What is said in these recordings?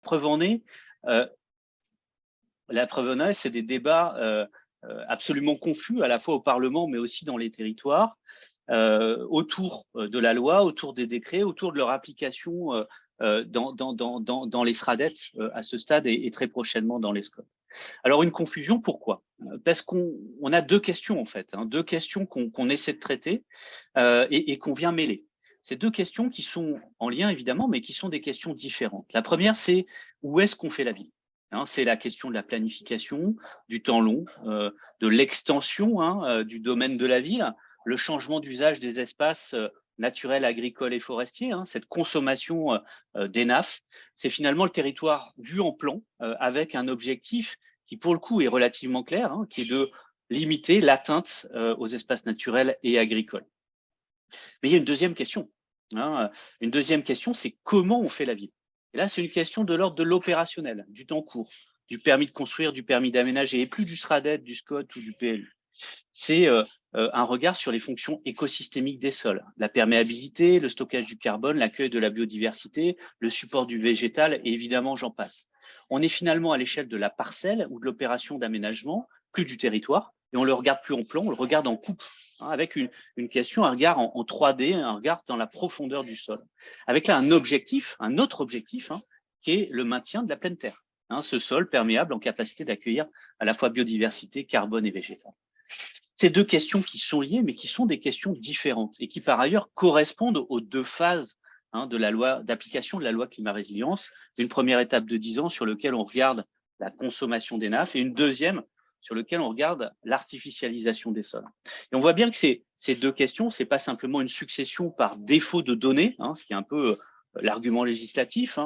preuve en est, c'est des débats absolument confus, à la fois au Parlement, mais aussi dans les territoires, autour de la loi, autour des décrets, autour de leur application dans les SRADET à ce stade et très prochainement dans les SCOT. Alors une confusion, pourquoi? Parce qu'on a deux questions en fait, deux questions qu'on essaie de traiter et qu'on vient mêler. Ces deux questions qui sont en lien évidemment, mais qui sont des questions différentes. La première, c'est où est-ce qu'on fait la ville? C'est la question de la planification, du temps long, de l'extension du domaine de la ville, le changement d'usage des espaces naturels, agricoles et forestiers, cette consommation d'ENAF. C'est finalement le territoire vu en plan avec un objectif qui, pour le coup, est relativement clair, qui est de limiter l'atteinte aux espaces naturels et agricoles. Mais il y a une deuxième question. Une deuxième question, c'est comment on fait la ville. Et là, c'est une question de l'ordre de l'opérationnel, du temps court, du permis de construire, du permis d'aménager, et plus du SRADET, du SCOT ou du PLU. C'est un regard sur les fonctions écosystémiques des sols, la perméabilité, le stockage du carbone, l'accueil de la biodiversité, le support du végétal, et évidemment, j'en passe. On est finalement à l'échelle de la parcelle ou de l'opération d'aménagement, plus du territoire, et on le regarde plus en plan, on le regarde en coupe, avec une question, un regard en 3D, un regard dans la profondeur du sol. Avec là un autre objectif, qui est le maintien de la pleine terre. Ce sol perméable en capacité d'accueillir à la fois biodiversité, carbone et végétal. Ces deux questions qui sont liées, mais qui sont des questions différentes et qui par ailleurs correspondent aux deux phases de la loi d'application de la loi climat résilience. Une première étape de 10 ans sur laquelle on regarde la consommation d'ENAF et une deuxième sur laquelle on regarde l'artificialisation des sols. Et on voit bien que ces deux questions, c'est pas simplement une succession par défaut de données, ce qui est un peu l'argument législatif.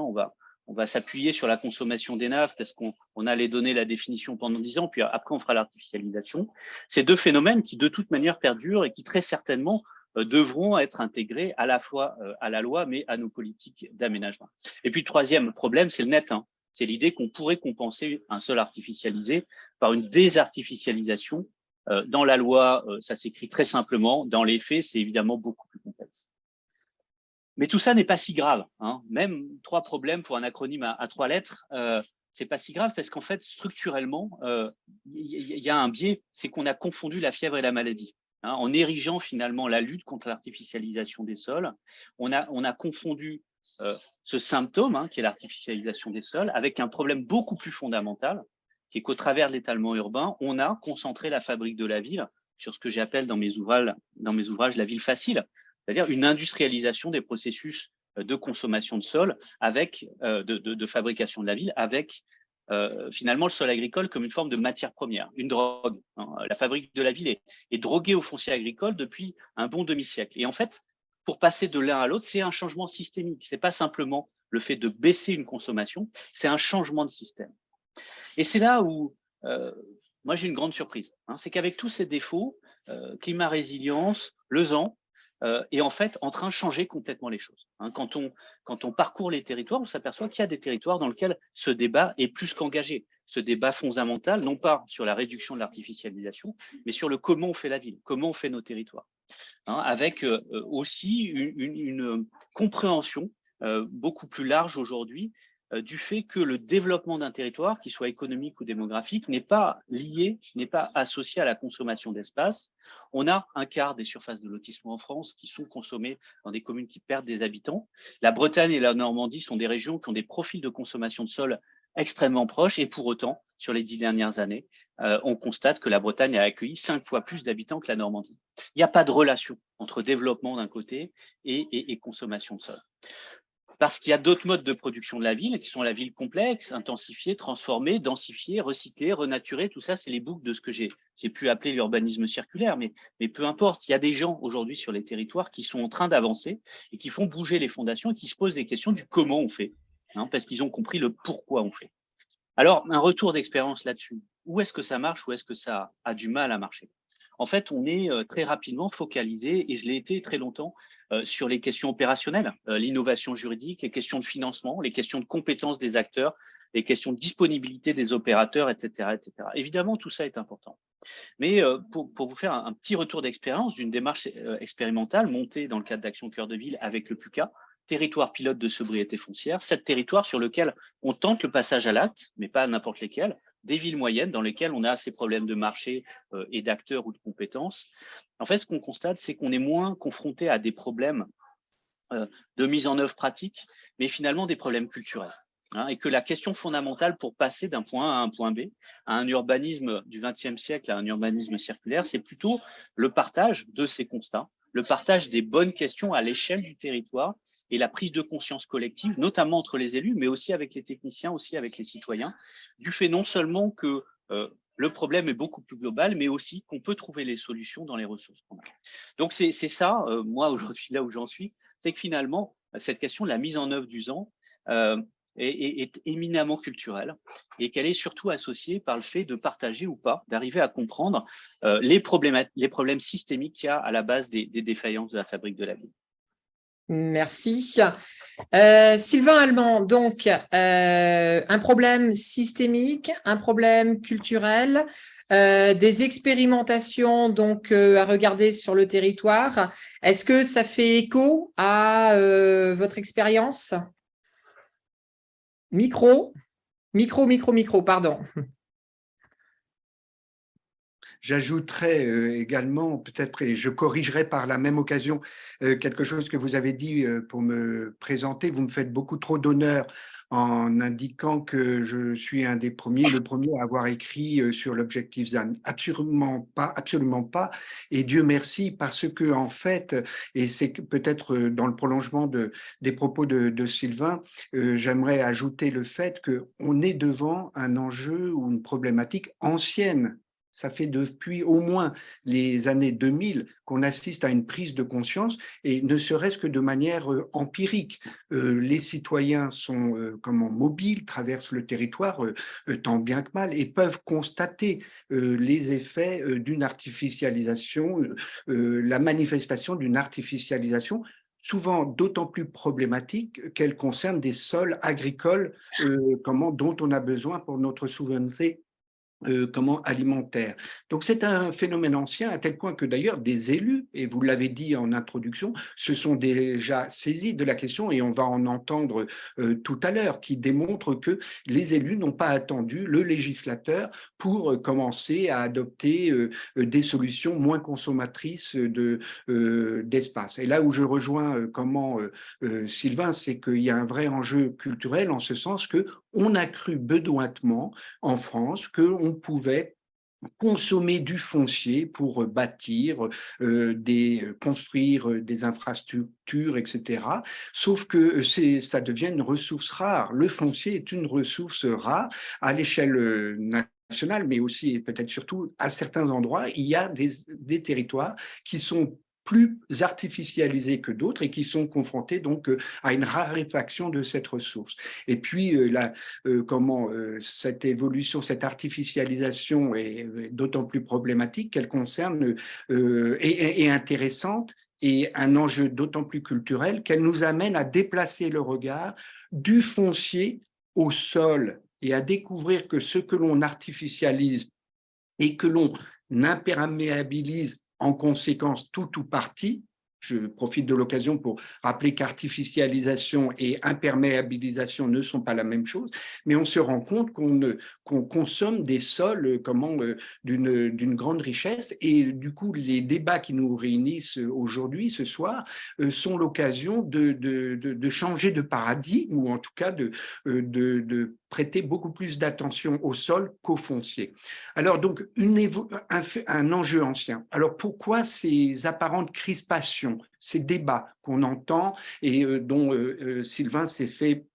On va s'appuyer sur la consommation d'ENAF parce qu'on a les données, la définition pendant 10 ans, puis après on fera l'artificialisation. Ces deux phénomènes qui de toute manière perdurent et qui très certainement devront être intégrés à la fois à la loi, mais à nos politiques d'aménagement. Et puis, troisième problème, c'est le net. C'est l'idée qu'on pourrait compenser un sol artificialisé par une désartificialisation. Dans la loi, ça s'écrit très simplement. Dans les faits, c'est évidemment beaucoup plus complexe. Mais tout ça n'est pas si grave. Même 3 problèmes pour un acronyme à 3 lettres, c'est pas si grave parce qu'en fait, structurellement, il y a un biais, c'est qu'on a confondu la fièvre et la maladie. En érigeant finalement la lutte contre l'artificialisation des sols, on a confondu ce symptôme, qui est l'artificialisation des sols, avec un problème beaucoup plus fondamental, qui est qu'au travers de l'étalement urbain, on a concentré la fabrique de la ville sur ce que j'appelle dans mes ouvrages la ville facile, c'est-à-dire une industrialisation des processus de consommation de sol, avec de fabrication de la ville, avec finalement le sol agricole comme une forme de matière première, une drogue. La fabrique de la ville est droguée au foncier agricole depuis un bon demi-siècle. Et en fait, pour passer de l'un à l'autre, c'est un changement systémique. C'est pas simplement le fait de baisser une consommation, c'est un changement de système. Et c'est là où moi j'ai une grande surprise. C'est qu'avec tous ces défauts, climat résilience, Lausanne, est en fait en train de changer complètement les choses. Quand on parcourt les territoires, on s'aperçoit qu'il y a des territoires dans lesquels ce débat est plus qu'engagé. Ce débat fondamental, non pas sur la réduction de l'artificialisation, mais sur le comment on fait la ville, comment on fait nos territoires. Avec aussi une compréhension beaucoup plus large aujourd'hui du fait que le développement d'un territoire, qu'il soit économique ou démographique, n'est pas lié, n'est pas associé à la consommation d'espace. On a un quart des surfaces de lotissement en France qui sont consommées dans des communes qui perdent des habitants. La Bretagne et la Normandie sont des régions qui ont des profils de consommation de sol extrêmement proches et pour autant, sur les 10 dernières années, on constate que la Bretagne a accueilli 5 fois plus d'habitants que la Normandie. Il n'y a pas de relation entre développement d'un côté et consommation de sol. Parce qu'il y a d'autres modes de production de la ville qui sont la ville complexe, intensifiée, transformée, densifiée, recyclée, renaturée. Tout ça, c'est les boucles de ce que j'ai pu appeler l'urbanisme circulaire. Mais peu importe, il y a des gens aujourd'hui sur les territoires qui sont en train d'avancer et qui font bouger les fondations et qui se posent des questions du comment on fait, parce qu'ils ont compris le pourquoi on fait. Alors, un retour d'expérience là-dessus. Où est-ce que ça marche ou est-ce que ça a du mal à marcher? En fait, on est très rapidement focalisé, et je l'ai été très longtemps, sur les questions opérationnelles, l'innovation juridique, les questions de financement, les questions de compétences des acteurs, les questions de disponibilité des opérateurs, etc., etc. Évidemment, tout ça est important. Mais pour vous faire un petit retour d'expérience d'une démarche expérimentale montée dans le cadre d'Action Cœur de Ville avec le PUCA, territoire pilote de sobriété foncière, 7 territoires sur lesquels on tente le passage à l'acte, mais pas n'importe lesquels, des villes moyennes dans lesquelles on a ces problèmes de marché et d'acteurs ou de compétences. En fait, ce qu'on constate, c'est qu'on est moins confronté à des problèmes de mise en œuvre pratique, mais finalement des problèmes culturels. Et que la question fondamentale pour passer d'un point A à un point B, à un urbanisme du XXe siècle, à un urbanisme circulaire, c'est plutôt le partage de ces constats, le partage des bonnes questions à l'échelle du territoire et la prise de conscience collective, notamment entre les élus, mais aussi avec les techniciens, aussi avec les citoyens, du fait non seulement que le problème est beaucoup plus global, mais aussi qu'on peut trouver les solutions dans les ressources qu'on a. Donc c'est ça, moi aujourd'hui, là où j'en suis, c'est que finalement, cette question de la mise en œuvre du ZAN est éminemment culturelle et qu'elle est surtout associée par le fait de partager ou pas, d'arriver à comprendre les problèmes systémiques qu'il y a à la base des défaillances de la fabrique de la ville. Merci. Sylvain Allemand, donc un problème systémique, un problème culturel, des expérimentations donc à regarder sur le territoire. Est-ce que ça fait écho à votre expérience? Micro, pardon. J'ajouterais également, peut-être, et je corrigerai par la même occasion quelque chose que vous avez dit pour me présenter. Vous me faites beaucoup trop d'honneur en indiquant que je suis le premier à avoir écrit sur l'objectif ZAN. Absolument pas. Et Dieu merci, parce que en fait, et c'est peut-être dans le prolongement des propos de Sylvain, j'aimerais ajouter le fait qu'on est devant un enjeu ou une problématique ancienne. Ça fait depuis au moins les années 2000 qu'on assiste à une prise de conscience, et ne serait-ce que de manière empirique. Les citoyens sont mobiles, traversent le territoire tant bien que mal, et peuvent constater les effets d'une artificialisation, la manifestation d'une artificialisation souvent d'autant plus problématique qu'elle concerne des sols agricoles dont on a besoin pour notre souveraineté alimentaire. Donc c'est un phénomène ancien, à tel point que d'ailleurs des élus, et vous l'avez dit en introduction, se sont déjà saisis de la question, et on va en entendre tout à l'heure, qui démontrent que les élus n'ont pas attendu le législateur pour commencer à adopter des solutions moins consommatrices d'espace. Et là où je rejoins Sylvain, c'est qu'il y a un vrai enjeu culturel, en ce sens que on a cru bedointement en France qu'on pouvait consommer du foncier pour bâtir, construire des infrastructures, etc. Sauf que ça devient une ressource rare. Le foncier est une ressource rare à l'échelle nationale, mais aussi et peut-être surtout à certains endroits. Il y a des territoires qui sont plus artificialisés que d'autres et qui sont confrontés donc à une raréfaction de cette ressource. Et puis cette évolution, cette artificialisation est d'autant plus problématique qu'elle concerne et intéressante, et un enjeu d'autant plus culturel qu'elle nous amène à déplacer le regard du foncier au sol et à découvrir que ce que l'on artificialise et que l'on imperméabilise en conséquence tout ou partie. Je profite de l'occasion pour rappeler qu'artificialisation et imperméabilisation ne sont pas la même chose, mais on se rend compte qu'on consomme des sols d'une grande richesse, et du coup les débats qui nous réunissent aujourd'hui, ce soir, sont l'occasion de changer de paradigme, ou en tout cas de prêter beaucoup plus d'attention au sol qu'au foncier. Alors donc un enjeu ancien. Alors pourquoi ces apparentes crispations, ces débats qu'on entend et dont Sylvain s'est fait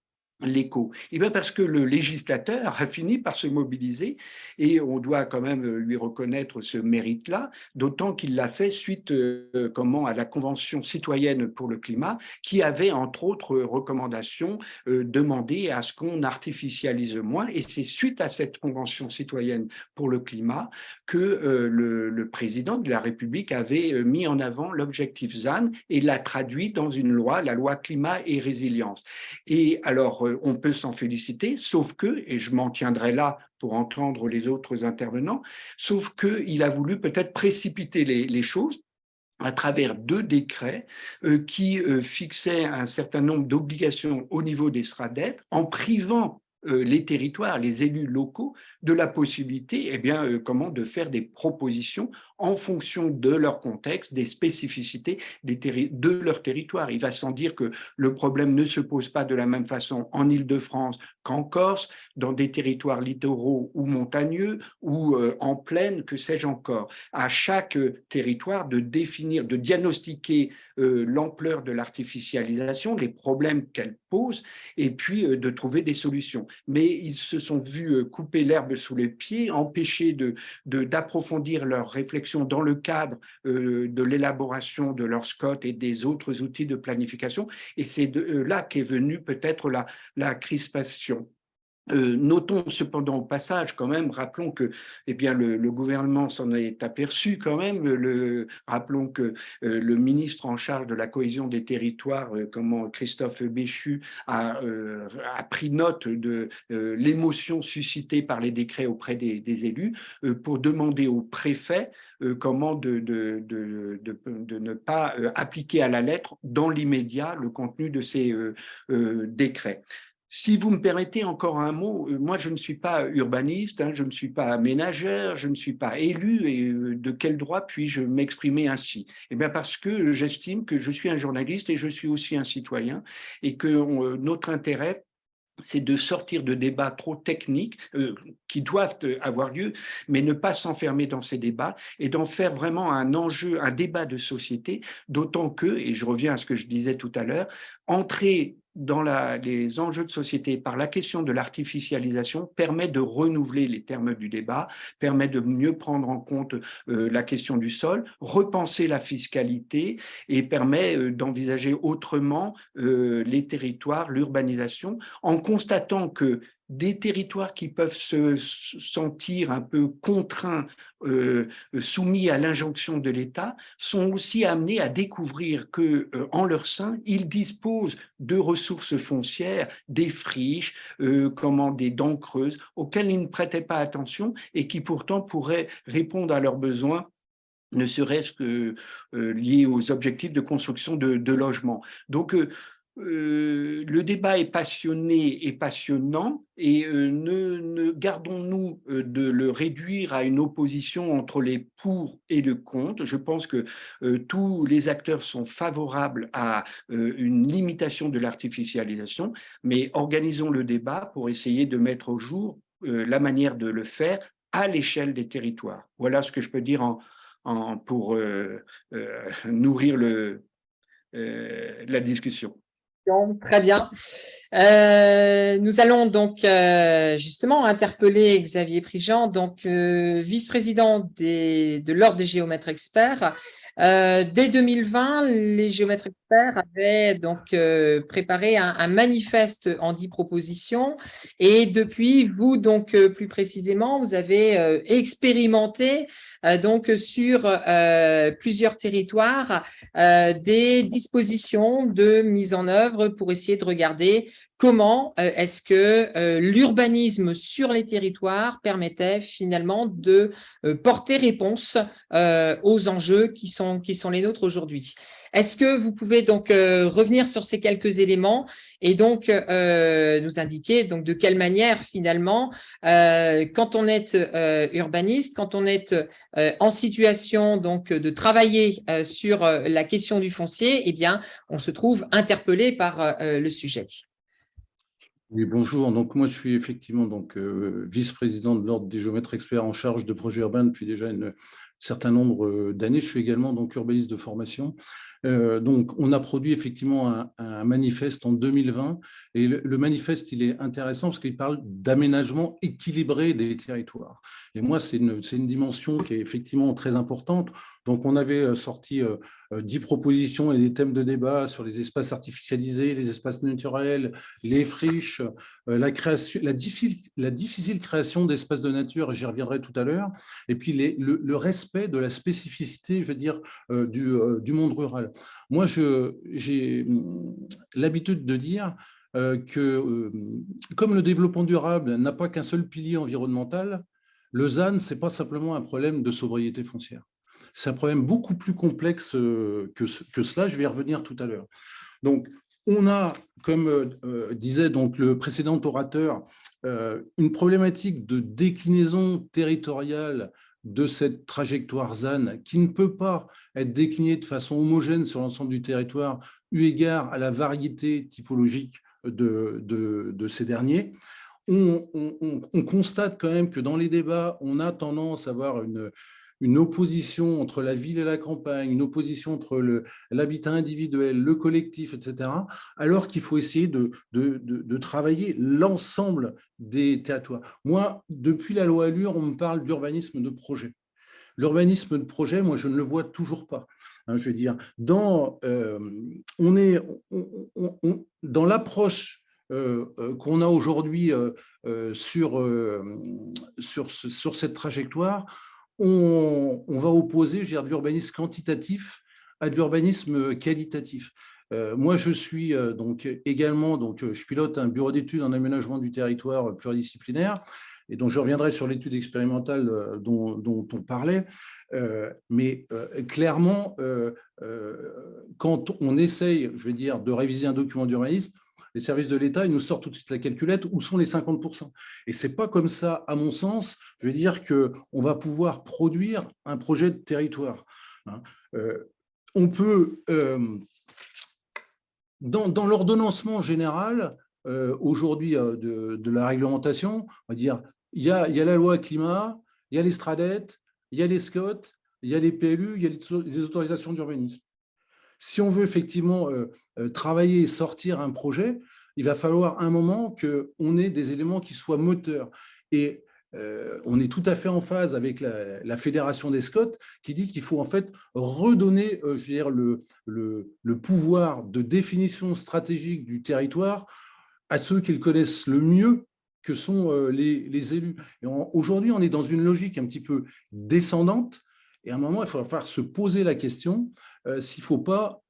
l'écho? Eh bien parce que le législateur a fini par se mobiliser, et on doit quand même lui reconnaître ce mérite-là, d'autant qu'il l'a fait suite à la Convention citoyenne pour le climat, qui avait entre autres recommandations demandé à ce qu'on artificialise moins. Et c'est suite à cette Convention citoyenne pour le climat que le président de la République avait mis en avant l'objectif ZAN et l'a traduit dans une loi, la loi climat et résilience. Et alors, on peut s'en féliciter, sauf que, et je m'en tiendrai là pour entendre les autres intervenants, sauf qu'il a voulu peut-être précipiter les choses, à travers 2 décrets qui fixaient un certain nombre d'obligations au niveau des SRADET en privant les territoires, les élus locaux, de la possibilité de faire des propositions en fonction de leur contexte, des spécificités de leur territoire. Il va sans dire que le problème ne se pose pas de la même façon en Île-de-France qu'en Corse, dans des territoires littoraux ou montagneux, ou en plaine, que sais-je encore. À chaque territoire de définir, de diagnostiquer l'ampleur de l'artificialisation, les problèmes qu'elle pose, et puis de trouver des solutions. Mais ils se sont vus couper l'herbe sous les pieds, empêchés d'approfondir leurs réflexions dans le cadre de l'élaboration de leur SCOT et des autres outils de planification. Et c'est là qu'est venue peut-être la crispation. Notons cependant au passage quand même, rappelons que le gouvernement s'en est aperçu quand même, rappelons que le ministre en charge de la cohésion des territoires, Christophe Béchu, a pris note de l'émotion suscitée par les décrets auprès des élus pour demander au préfet de ne pas appliquer à la lettre dans l'immédiat le contenu de ces décrets. Si vous me permettez encore un mot, moi je ne suis pas urbaniste, je ne suis pas aménageur, je ne suis pas élu, et de quel droit puis-je m'exprimer ainsi? Eh bien parce que j'estime que je suis un journaliste et je suis aussi un citoyen, et que notre intérêt, c'est de sortir de débats trop techniques qui doivent avoir lieu, mais ne pas s'enfermer dans ces débats et d'en faire vraiment un enjeu, un débat de société, d'autant que, et je reviens à ce que je disais tout à l'heure, entrer dans les enjeux de société par la question de l'artificialisation permet de renouveler les termes du débat, permet de mieux prendre en compte la question du sol, repenser la fiscalité et permet d'envisager autrement les territoires, l'urbanisation, en constatant que des territoires qui peuvent se sentir un peu contraints, soumis à l'injonction de l'État, sont aussi amenés à découvrir que, en leur sein, ils disposent de ressources foncières, des friches, des dents creuses, auxquelles ils ne prêtaient pas attention et qui pourtant pourraient répondre à leurs besoins, ne serait-ce que liés aux objectifs de construction de logements. Donc, le débat est passionné et passionnant, et ne gardons-nous de le réduire à une opposition entre les pour et le contre. Je pense que tous les acteurs sont favorables à une limitation de l'artificialisation, mais organisons le débat pour essayer de mettre au jour la manière de le faire à l'échelle des territoires. Voilà ce que je peux dire pour nourrir la discussion. Très bien. Nous allons donc justement interpeller Xavier Prigent, donc vice-président de l'Ordre des géomètres experts. Dès 2020, les géomètres experts avaient donc préparé un manifeste en 10 propositions, et depuis, vous donc plus précisément, vous avez expérimenté donc sur plusieurs territoires des dispositions de mise en œuvre pour essayer de regarder comment est-ce que l'urbanisme sur les territoires permettait finalement de porter réponse aux enjeux qui sont les nôtres aujourd'hui. Est-ce que vous pouvez donc revenir sur ces quelques éléments et donc nous indiquer donc de quelle manière finalement, quand on est urbaniste, quand on est en situation donc de travailler sur la question du foncier, eh bien, on se trouve interpellé par le sujet. Oui, bonjour. Donc, moi, je suis effectivement vice-président de l'Ordre des géomètres experts en charge de projets urbains depuis déjà un certain nombre d'années. Je suis également urbaniste de formation. Donc, on a produit effectivement un manifeste en 2020, et le manifeste, il est intéressant parce qu'il parle d'aménagement équilibré des territoires. Et moi, c'est une dimension qui est effectivement très importante. Donc, on avait sorti 10 propositions et des thèmes de débat sur les espaces artificialisés, les espaces naturels, les friches, la difficile création d'espaces de nature, j'y reviendrai tout à l'heure, et puis le respect de la spécificité, je veux dire, du monde rural. Moi, j'ai l'habitude de dire que comme le développement durable n'a pas qu'un seul pilier environnemental, le ZAN, ce n'est pas simplement un problème de sobriété foncière. C'est un problème beaucoup plus complexe que cela. Je vais y revenir tout à l'heure. Donc, on a, comme disait donc le précédent orateur, une problématique de déclinaison territoriale de cette trajectoire ZAN qui ne peut pas être déclinée de façon homogène sur l'ensemble du territoire, eu égard à la variété typologique de ces derniers. On constate quand même que dans les débats, on a tendance à avoir une opposition entre la ville et la campagne, une opposition entre l'habitat individuel, le collectif, etc., alors qu'il faut essayer de travailler l'ensemble des territoires. Moi, depuis la loi Allure, on me parle d'urbanisme de projet. L'urbanisme de projet, moi, je ne le vois toujours pas. Hein, je veux dire, dans l'approche qu'on a aujourd'hui sur cette trajectoire, on va opposer, je veux dire, de l'urbanisme quantitatif à de l'urbanisme qualitatif. Moi, je suis je pilote un bureau d'études en aménagement du territoire pluridisciplinaire, et donc je reviendrai sur l'étude expérimentale dont on parlait. Mais clairement, quand on essaye, je vais dire, de réviser un document d'urbanisme, les services de l'État, ils nous sortent tout de suite la calculette, où sont les 50%. Et ce n'est pas comme ça, à mon sens, je veux dire qu'on va pouvoir produire un projet de territoire. On peut, dans l'ordonnancement général, aujourd'hui de la réglementation, on va dire, il y a la loi climat, il y a les STRADET, il y a les SCOT, il y a les PLU, il y a les autorisations d'urbanisme. Si on veut effectivement travailler et sortir un projet, il va falloir un moment qu'on ait des éléments qui soient moteurs. Et on est tout à fait en phase avec la Fédération des SCOT qui dit qu'il faut en fait redonner je veux dire, le pouvoir de définition stratégique du territoire à ceux qui le connaissent le mieux, que sont les élus. Aujourd'hui, on est dans une logique un petit peu descendante. Et à un moment, il va falloir se poser la question s'il ne faut pas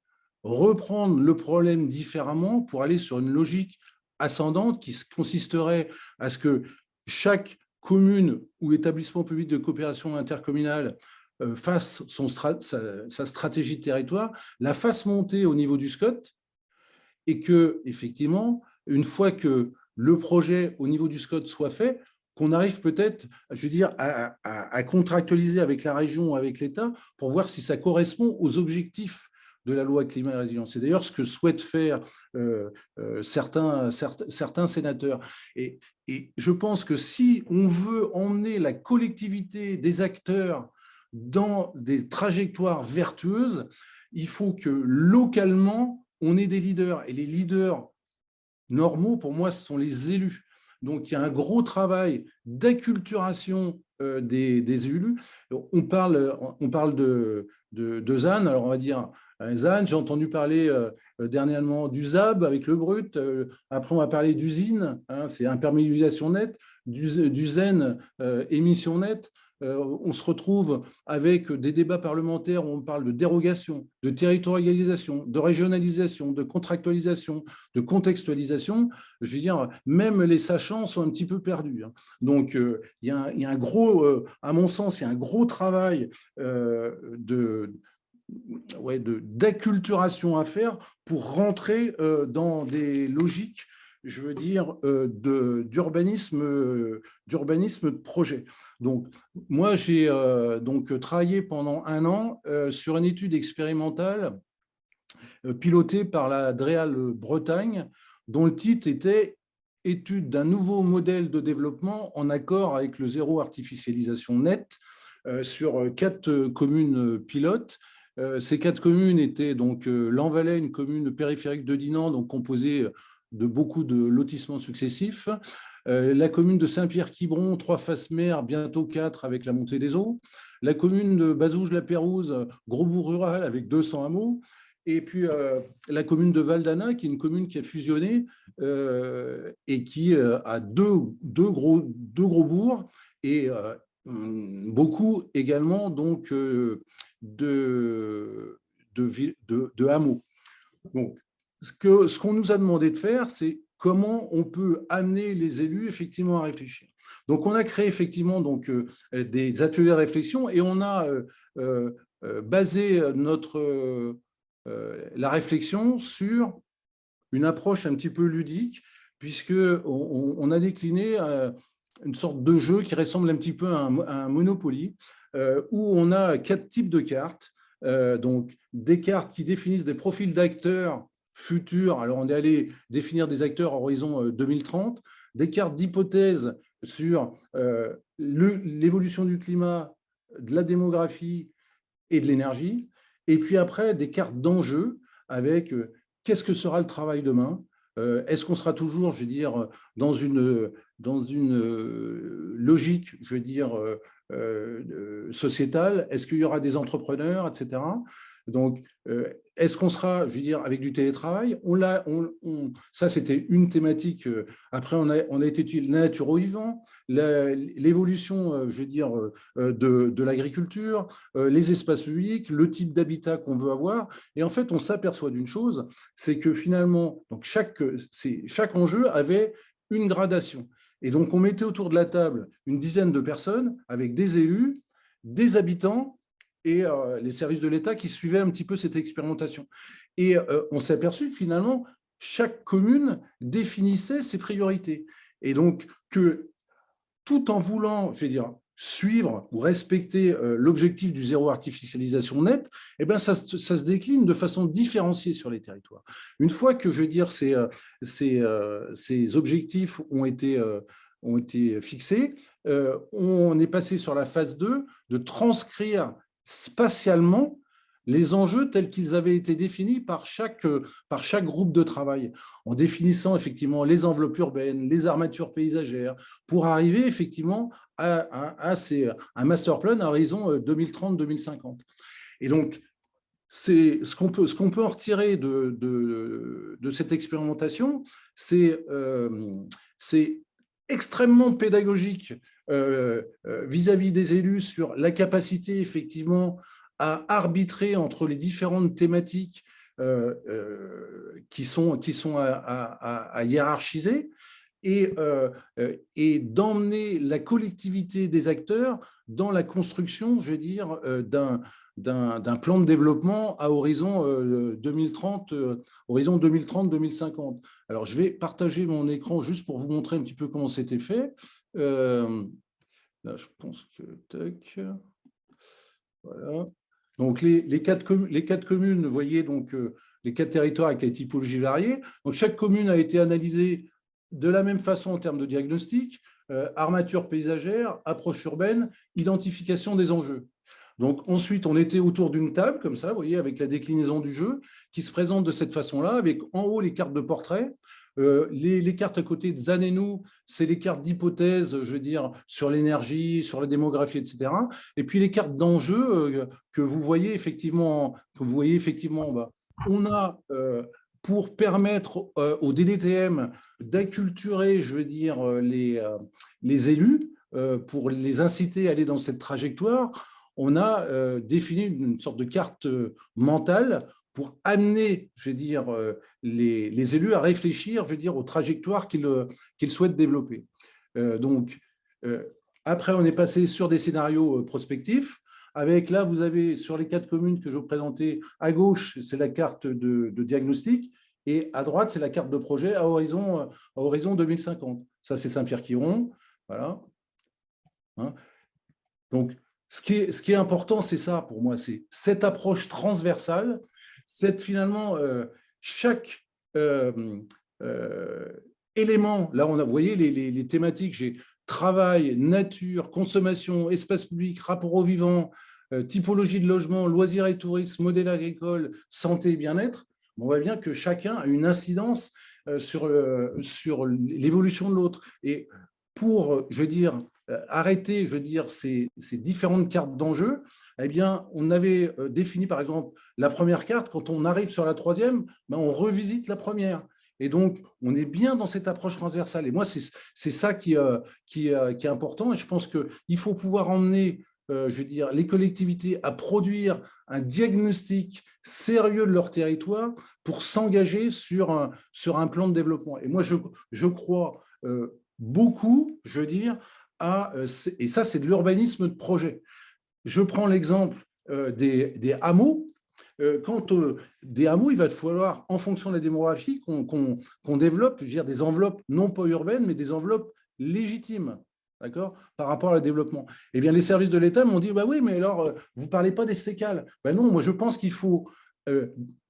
reprendre le problème différemment pour aller sur une logique ascendante qui consisterait à ce que chaque commune ou établissement public de coopération intercommunale fasse sa stratégie de territoire, la fasse monter au niveau du SCOT, et que, effectivement, une fois que le projet au niveau du SCOT soit fait, qu'on arrive peut-être, je veux dire, à contractualiser avec la région, avec l'État, pour voir si ça correspond aux objectifs de la loi climat et résilience. C'est d'ailleurs ce que souhaitent faire certains sénateurs. Et je pense que si on veut emmener la collectivité des acteurs dans des trajectoires vertueuses, il faut que localement, on ait des leaders. Et les leaders normaux, pour moi, ce sont les élus. Donc, il y a un gros travail d'acculturation des élus. On parle de ZAN. Alors, on va dire ZAN, j'ai entendu parler dernièrement du ZAB avec le brut. Après, on va parler d'usine, hein, c'est imperméabilisation nette, du ZEN, émission nette. On se retrouve avec des débats parlementaires où on parle de dérogation, de territorialisation, de régionalisation, de contractualisation, de contextualisation. Je veux dire, même les sachants sont un petit peu perdus. Hein. Donc, il y a un gros, à mon sens, il y a un gros travail d'acculturation à faire pour rentrer dans des logiques, je veux dire, d'urbanisme de projet. Donc, moi, j'ai travaillé pendant 1 an sur une étude expérimentale pilotée par la DREAL Bretagne, dont le titre était « Étude d'un nouveau modèle de développement en accord avec le zéro artificialisation nette » sur 4 communes pilotes. Ces 4 communes étaient donc Lanvalet, une commune périphérique de Dinan, donc composée de beaucoup de lotissements successifs, la commune de Saint-Pierre-Quiberon, 3 faces mer, bientôt 4 avec la montée des eaux, la commune de Bazouges-la-Pérouse, gros bourg rural avec 200 hameaux, et puis la commune de Valdana, qui est une commune qui a fusionné et qui a deux gros bourgs et beaucoup également donc, de hameaux. Donc, ce qu'on nous a demandé de faire, c'est comment on peut amener les élus effectivement à réfléchir. Donc, on a créé effectivement donc, des ateliers de réflexion et on a baser la réflexion sur une approche un petit peu ludique, puisqu'on a décliné une sorte de jeu qui ressemble un petit peu à un Monopoly, où on a 4 types de cartes. Donc, des cartes qui définissent des profils d'acteurs futurs. Alors, on est allé définir des acteurs à horizon 2030, des cartes d'hypothèses sur l'évolution du climat, de la démographie et de l'énergie, et puis après, des cartes d'enjeux avec qu'est-ce que sera le travail demain? Est-ce qu'on sera toujours, je veux dire, dans une logique, je veux dire, sociétale? Est-ce qu'il y aura des entrepreneurs, etc. Donc, est-ce qu'on sera, je veux dire, avec du télétravail? Ça, c'était une thématique. Après, on a étudié la nature au vivant, l'évolution, je veux dire, de l'agriculture, les espaces publics, le type d'habitat qu'on veut avoir. Et en fait, on s'aperçoit d'une chose, c'est que finalement, donc chaque enjeu avait une gradation. Et donc, on mettait autour de la table une dizaine de personnes avec des élus, des habitants et les services de l'État qui suivaient un petit peu cette expérimentation. Et on s'est aperçu que finalement, chaque commune définissait ses priorités. Et donc, que tout en voulant, je vais dire, suivre ou respecter l'objectif du zéro artificialisation nette, eh bien, ça se décline de façon différenciée sur les territoires. Une fois que, je veux dire, ces objectifs ont été fixés, on est passé sur la phase 2 de transcrire spatialement les enjeux tels qu'ils avaient été définis par chaque groupe de travail, en définissant effectivement les enveloppes urbaines, les armatures paysagères, pour arriver effectivement à un master plan à horizon 2030-2050. Et donc, ce qu'on peut en retirer de cette expérimentation, c'est extrêmement pédagogique vis-à-vis des élus sur la capacité effectivement à arbitrer entre les différentes thématiques qui sont à hiérarchiser et d'emmener la collectivité des acteurs dans la construction, je veux dire, d'un plan de développement à horizon 2030-2050. Alors, je vais partager mon écran juste pour vous montrer un petit peu comment c'était fait. Là, je pense que… Tac, voilà. Donc, les quatre communes, vous voyez, donc, les 4 territoires avec les typologies variées. Donc, chaque commune a été analysée de la même façon en termes de diagnostic, armature paysagère, approche urbaine, identification des enjeux. Donc, ensuite, on était autour d'une table, comme ça, vous voyez, avec la déclinaison du jeu, qui se présente de cette façon-là, avec en haut les cartes de portrait. Les cartes à côté de Zan et nous, c'est les cartes d'hypothèse, je veux dire, sur l'énergie, sur la démographie, etc. Et puis les cartes d'enjeu que vous voyez effectivement en bas. On a, pour permettre au DDTM d'acculturer, je veux dire, les élus, pour les inciter à aller dans cette trajectoire, on a défini une sorte de carte mentale pour amener, je veux dire, les élus à réfléchir, je veux dire, aux trajectoires qu'ils souhaitent développer. Après, on est passé sur des scénarios prospectifs. Avec là, vous avez sur les 4 communes que je vous présentais, à gauche, c'est la carte de diagnostic, et à droite, c'est la carte de projet à horizon 2050. Ça, c'est Saint-Pierre-Quiron. Voilà. Hein. Donc, ce qui est important, c'est ça pour moi, c'est cette approche transversale, finalement, chaque élément, là, vous voyez les thématiques, j'ai travail, nature, consommation, espace public, rapport au vivant, typologie de logement, loisirs et tourisme, modèle agricole, santé et bien-être. On voit bien que chacun a une incidence sur l'évolution de l'autre. Et pour, je veux dire, arrêter, je veux dire, ces différentes cartes d'enjeu, eh bien, on avait défini, par exemple, la première carte. Quand on arrive sur la 3e, ben, on revisite la première. Et donc, on est bien dans cette approche transversale. Et moi, c'est ça qui est important. Et je pense qu'il faut pouvoir emmener, je veux dire, les collectivités à produire un diagnostic sérieux de leur territoire pour s'engager sur un plan de développement. Et moi, je crois beaucoup, je veux dire, et ça, c'est de l'urbanisme de projet. Je prends l'exemple des hameaux. Des hameaux, il va falloir, en fonction de la démographie, qu'on développe, je veux dire, des enveloppes non pas urbaines, mais des enveloppes légitimes, d'accord, par rapport au développement. Eh bien, les services de l'État m'ont dit, bah oui, mais alors, vous ne parlez pas des STECAL. Ben non, moi, je pense qu'il faut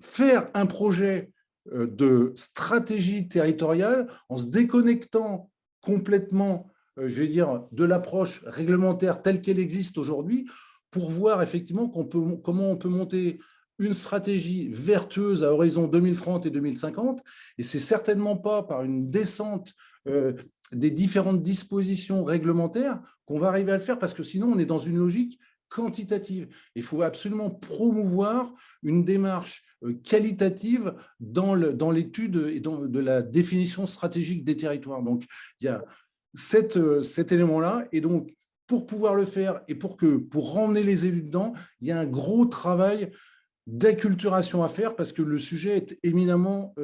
faire un projet de stratégie territoriale en se déconnectant complètement, je vais dire, de l'approche réglementaire telle qu'elle existe aujourd'hui, pour voir effectivement comment on peut monter une stratégie vertueuse à horizon 2030 et 2050, et c'est certainement pas par une descente des différentes dispositions réglementaires qu'on va arriver à le faire, parce que sinon on est dans une logique quantitative. Il faut absolument promouvoir une démarche qualitative dans l'étude et de la définition stratégique des territoires. Donc, il y a cet élément-là, et donc, pour pouvoir le faire et pour ramener les élus dedans, il y a un gros travail d'acculturation à faire, parce que le sujet est éminemment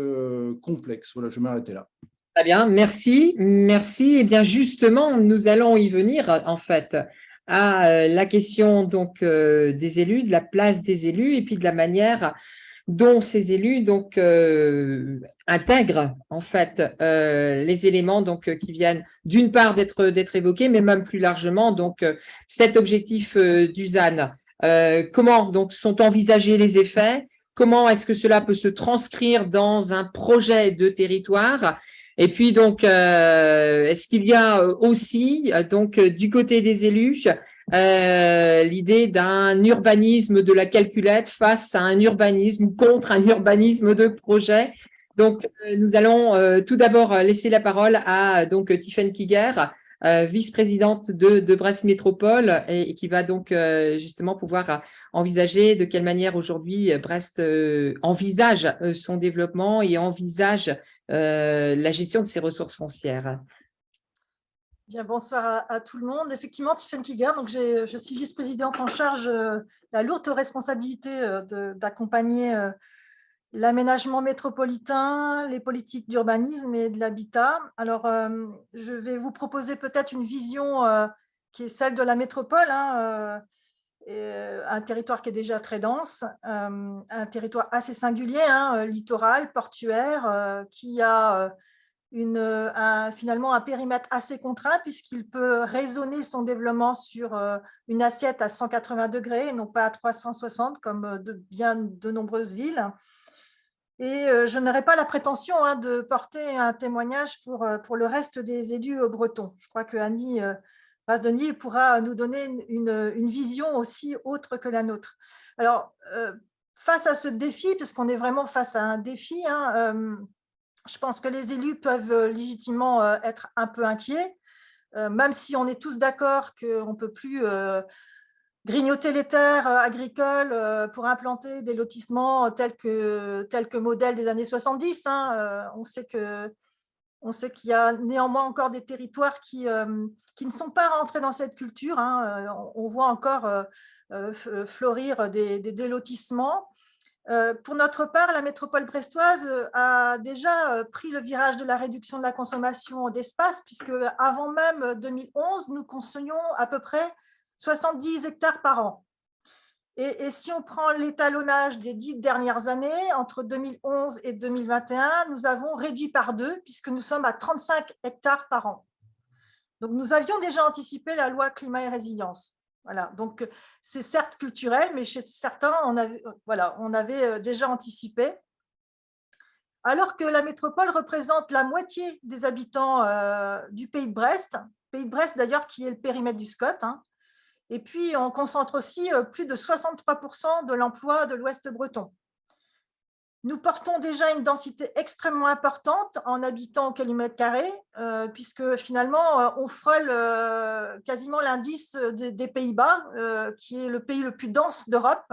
complexe. Voilà, je vais m'arrêter là. Très bien, merci. Merci. Eh bien, justement, nous allons y venir, en fait, à la question donc, des élus, de la place des élus, et puis de la manière dont ces élus donc, intègrent, en fait, les éléments donc, qui viennent, d'une part, d'être évoqués, mais même plus largement, donc, cet objectif du ZAN. Comment donc sont envisagés les effets? Comment est-ce que cela peut se transcrire dans un projet de territoire? Et puis donc, est-ce qu'il y a aussi donc du côté des élus l'idée d'un urbanisme de la calculette face à un urbanisme, contre un urbanisme de projet? Donc, nous allons tout d'abord laisser la parole à donc Tiffaine Kiger, vice-présidente de Brest Métropole, et qui va donc justement pouvoir envisager de quelle manière aujourd'hui Brest envisage son développement et envisage la gestion de ses ressources foncières. Bien, bonsoir à tout le monde. Effectivement, Tiffaine Kiger, donc je suis vice-présidente en charge de la lourde responsabilité d'accompagner l'aménagement métropolitain, les politiques d'urbanisme et de l'habitat. Alors, je vais vous proposer peut-être une vision qui est celle de la métropole, hein, un territoire qui est déjà très dense, un territoire assez singulier, hein, littoral, portuaire, qui a finalement un périmètre assez contraint, puisqu'il peut raisonner son développement sur une assiette à 180 degrés et non pas à 360 comme de nombreuses villes. Et je n'aurai pas la prétention de porter un témoignage pour le reste des élus bretons. Je crois que Annie Rasdeny pourra nous donner une vision aussi autre que la nôtre. Alors, face à ce défi, puisqu'on est vraiment face à un défi, je pense que les élus peuvent légitimement être un peu inquiets, même si on est tous d'accord qu'on ne peut plus grignoter les terres agricoles pour implanter des lotissements tels que modèle des années 70. On sait qu'il y a néanmoins encore des territoires qui ne sont pas rentrés dans cette culture. On voit encore fleurir des lotissements. Pour notre part, la métropole brestoise a déjà pris le virage de la réduction de la consommation d'espace, puisque avant même 2011, nous consommions à peu près 70 hectares par an. Et si on prend l'étalonnage des 10 dernières années, entre 2011 et 2021, nous avons réduit par 2, puisque nous sommes à 35 hectares par an. Donc, nous avions déjà anticipé la loi climat et résilience. Voilà, donc c'est certes culturel, mais chez certains, on avait déjà anticipé. Alors que la métropole représente la moitié des habitants du Pays de Brest d'ailleurs qui est le périmètre du SCOT, et puis on concentre aussi plus de 63% de l'emploi de l'Ouest breton. Nous portons déjà une densité extrêmement importante en habitants au kilomètre carré, puisque finalement, on frôle quasiment l'indice des Pays-Bas, qui est le pays le plus dense d'Europe.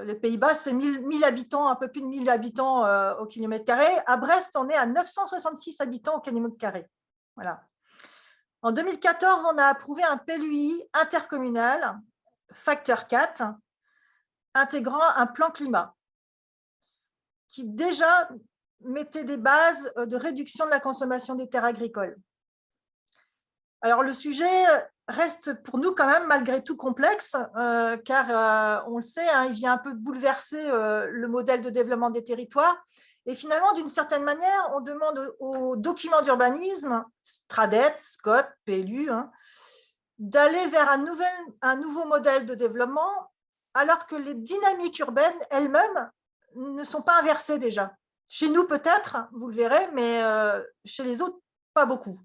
Les Pays-Bas, c'est 1000 habitants, un peu plus de 1000 habitants au kilomètre carré. À Brest, on est à 966 habitants au kilomètre carré. Voilà. En 2014, on a approuvé un PLUI intercommunal, facteur 4, intégrant un plan climat, qui déjà mettait des bases de réduction de la consommation des terres agricoles. Alors, le sujet reste pour nous quand même malgré tout complexe, car on le sait, hein, il vient un peu bouleverser le modèle de développement des territoires. Et finalement, d'une certaine manière, on demande aux documents d'urbanisme, Stradet, Scott, PLU, hein, d'aller vers un nouveau modèle de développement, alors que les dynamiques urbaines elles-mêmes ne sont pas inversées déjà. Chez nous, peut-être, vous le verrez, mais chez les autres, pas beaucoup.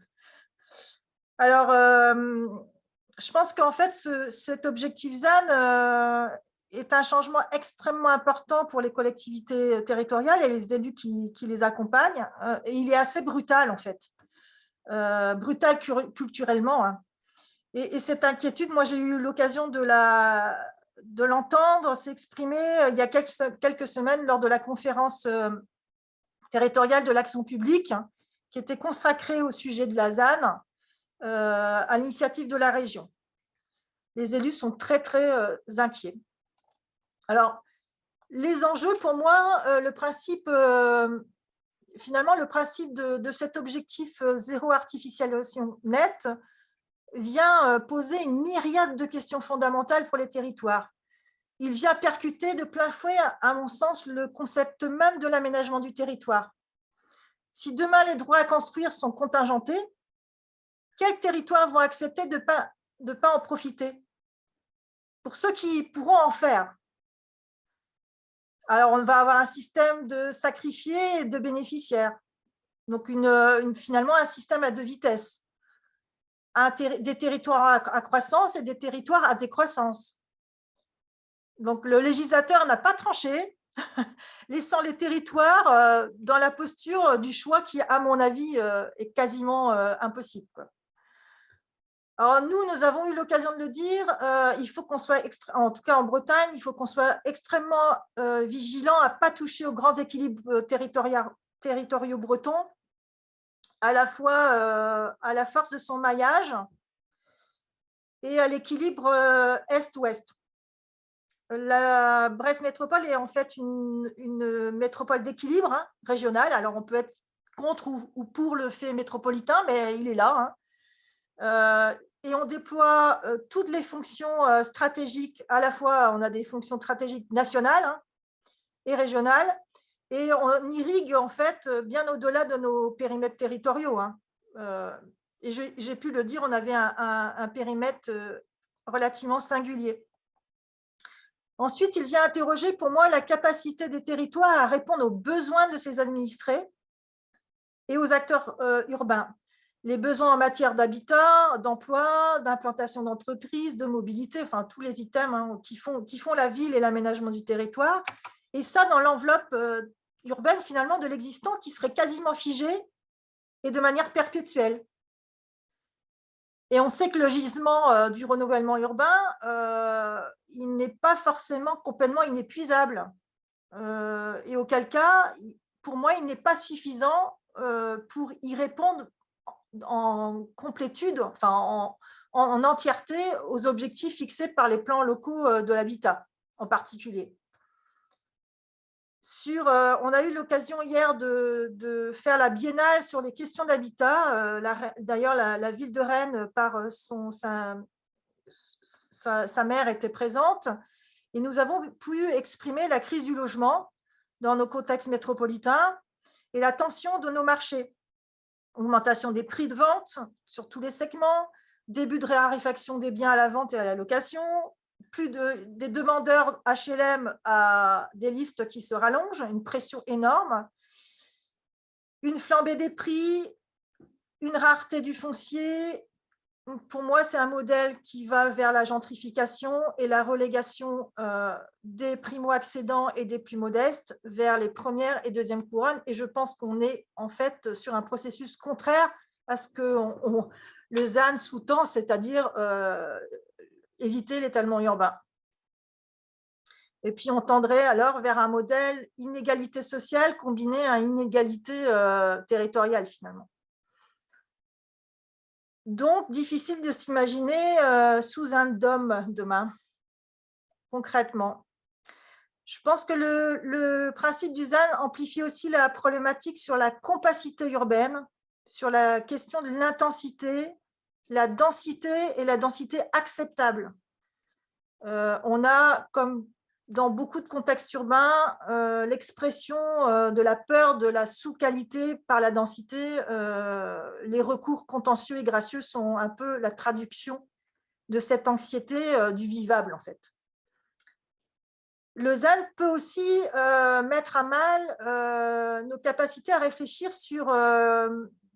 Alors, je pense qu'en fait, cet objectif ZAN est un changement extrêmement important pour les collectivités territoriales et les élus qui les accompagnent. Et il est assez brutal, en fait. Brutal culturellement. Hein. Et cette inquiétude, moi, j'ai eu l'occasion de l'entendre s'exprimer il y a quelques semaines lors de la conférence territoriale de l'action publique, hein, qui était consacrée au sujet de la ZAN à l'initiative de la région. Les élus sont très, très inquiets. Alors, les enjeux, pour moi, finalement, le principe de cet objectif zéro artificialisation nette vient poser une myriade de questions fondamentales pour les territoires. Il vient percuter de plein fouet, à mon sens, le concept même de l'aménagement du territoire. Si demain les droits à construire sont contingentés, quels territoires vont accepter de ne pas en profiter? Pour ceux qui pourront en faire. Alors, on va avoir un système de sacrifiés et de bénéficiaires. Donc, finalement, un système à deux vitesses. Des territoires à croissance et des territoires à décroissance. Donc, le législateur n'a pas tranché, laissant les territoires dans la posture du choix qui, à mon avis, est quasiment impossible. Alors, nous avons eu l'occasion de le dire, il faut qu'on soit, en tout cas en Bretagne, il faut qu'on soit extrêmement vigilant à ne pas toucher aux grands équilibres territoriaux bretons, à la fois à la force de son maillage et à l'équilibre est-ouest. La Brest Métropole est en fait une métropole d'équilibre régional. Alors, on peut être contre ou pour le fait métropolitain, mais il est là. Hein. Et on déploie toutes les fonctions stratégiques. À la fois, on a des fonctions stratégiques nationales et régionales, et on irrigue en fait bien au-delà de nos périmètres territoriaux. Hein. Et j'ai pu le dire, on avait un périmètre relativement singulier. Ensuite, il vient interroger pour moi la capacité des territoires à répondre aux besoins de ses administrés et aux acteurs urbains. Les besoins en matière d'habitat, d'emploi, d'implantation d'entreprises, de mobilité, enfin tous les items qui font la ville et l'aménagement du territoire. Et ça dans l'enveloppe urbaine finalement de l'existant qui serait quasiment figée et de manière perpétuelle. Et on sait que le gisement du renouvellement urbain, il n'est pas forcément complètement inépuisable. Et auquel cas, pour moi, il n'est pas suffisant pour y répondre en complétude, enfin en entièreté aux objectifs fixés par les plans locaux de l'habitat en particulier. On a eu l'occasion hier de faire la biennale sur les questions d'habitat. D'ailleurs, la ville de Rennes, par sa maire, était présente. Et nous avons pu exprimer la crise du logement dans nos contextes métropolitains et la tension de nos marchés. Augmentation des prix de vente sur tous les segments, début de raréfaction des biens à la vente et à la location, des demandeurs HLM à des listes qui se rallongent, une pression énorme, une flambée des prix, une rareté du foncier. Pour moi, c'est un modèle qui va vers la gentrification et la relégation des primo-accédants et des plus modestes vers les premières et deuxièmes couronnes. Et je pense qu'on est en fait sur un processus contraire à ce que le ZAN sous-tend, c'est-à-dire éviter l'étalement urbain. Et puis, on tendrait alors vers un modèle inégalité sociale combiné à inégalité territoriale, finalement. Donc, difficile de s'imaginer sous un dôme demain, concrètement. Je pense que le principe du ZAN amplifie aussi la problématique sur la compacité urbaine, sur la question de l'intensité, la densité et la densité acceptable. On a, comme dans beaucoup de contextes urbains, l'expression de la peur de la sous-qualité par la densité. Les recours contentieux et gracieux sont un peu la traduction de cette anxiété du vivable, en fait. Le ZAN peut aussi mettre à mal nos capacités à réfléchir sur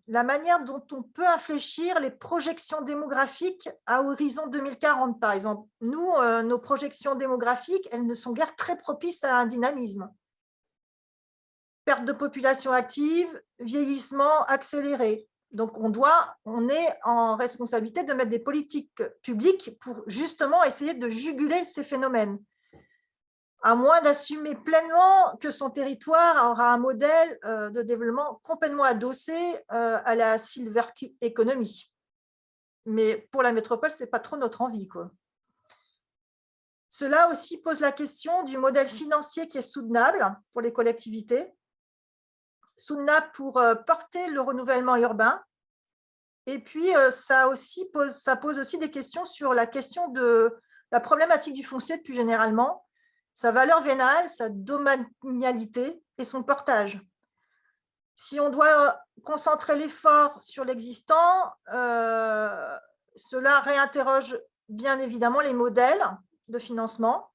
la manière dont on peut infléchir les projections démographiques à horizon 2040, par exemple. Nous, nos projections démographiques, elles ne sont guère très propices à un dynamisme. Perte de population active, vieillissement accéléré. Donc, on est en responsabilité de mettre des politiques publiques pour justement essayer de juguler ces phénomènes, à moins d'assumer pleinement que son territoire aura un modèle de développement complètement adossé à la silver economy. Mais pour la métropole, ce n'est pas trop notre envie, quoi. Cela aussi pose la question du modèle financier qui est soutenable pour les collectivités, soutenable pour porter le renouvellement urbain. Et puis, ça pose aussi des questions sur la question de la problématique du foncier plus généralement, sa valeur vénale, sa domanialité et son portage. Si on doit concentrer l'effort sur l'existant, cela réinterroge bien évidemment les modèles de financement,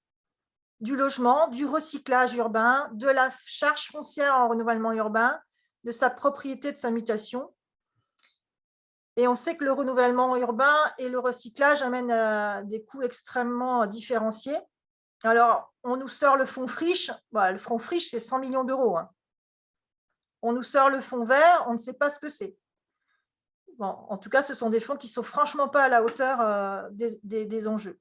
du logement, du recyclage urbain, de la charge foncière en renouvellement urbain, de sa propriété, de sa mutation. Et on sait que le renouvellement urbain et le recyclage amènent à des coûts extrêmement différenciés. Alors, on nous sort le fonds friche. Le fonds friche, c'est 100 millions d'euros. On nous sort le fonds vert, on ne sait pas ce que c'est. Bon, en tout cas, ce sont des fonds qui ne sont franchement pas à la hauteur des enjeux.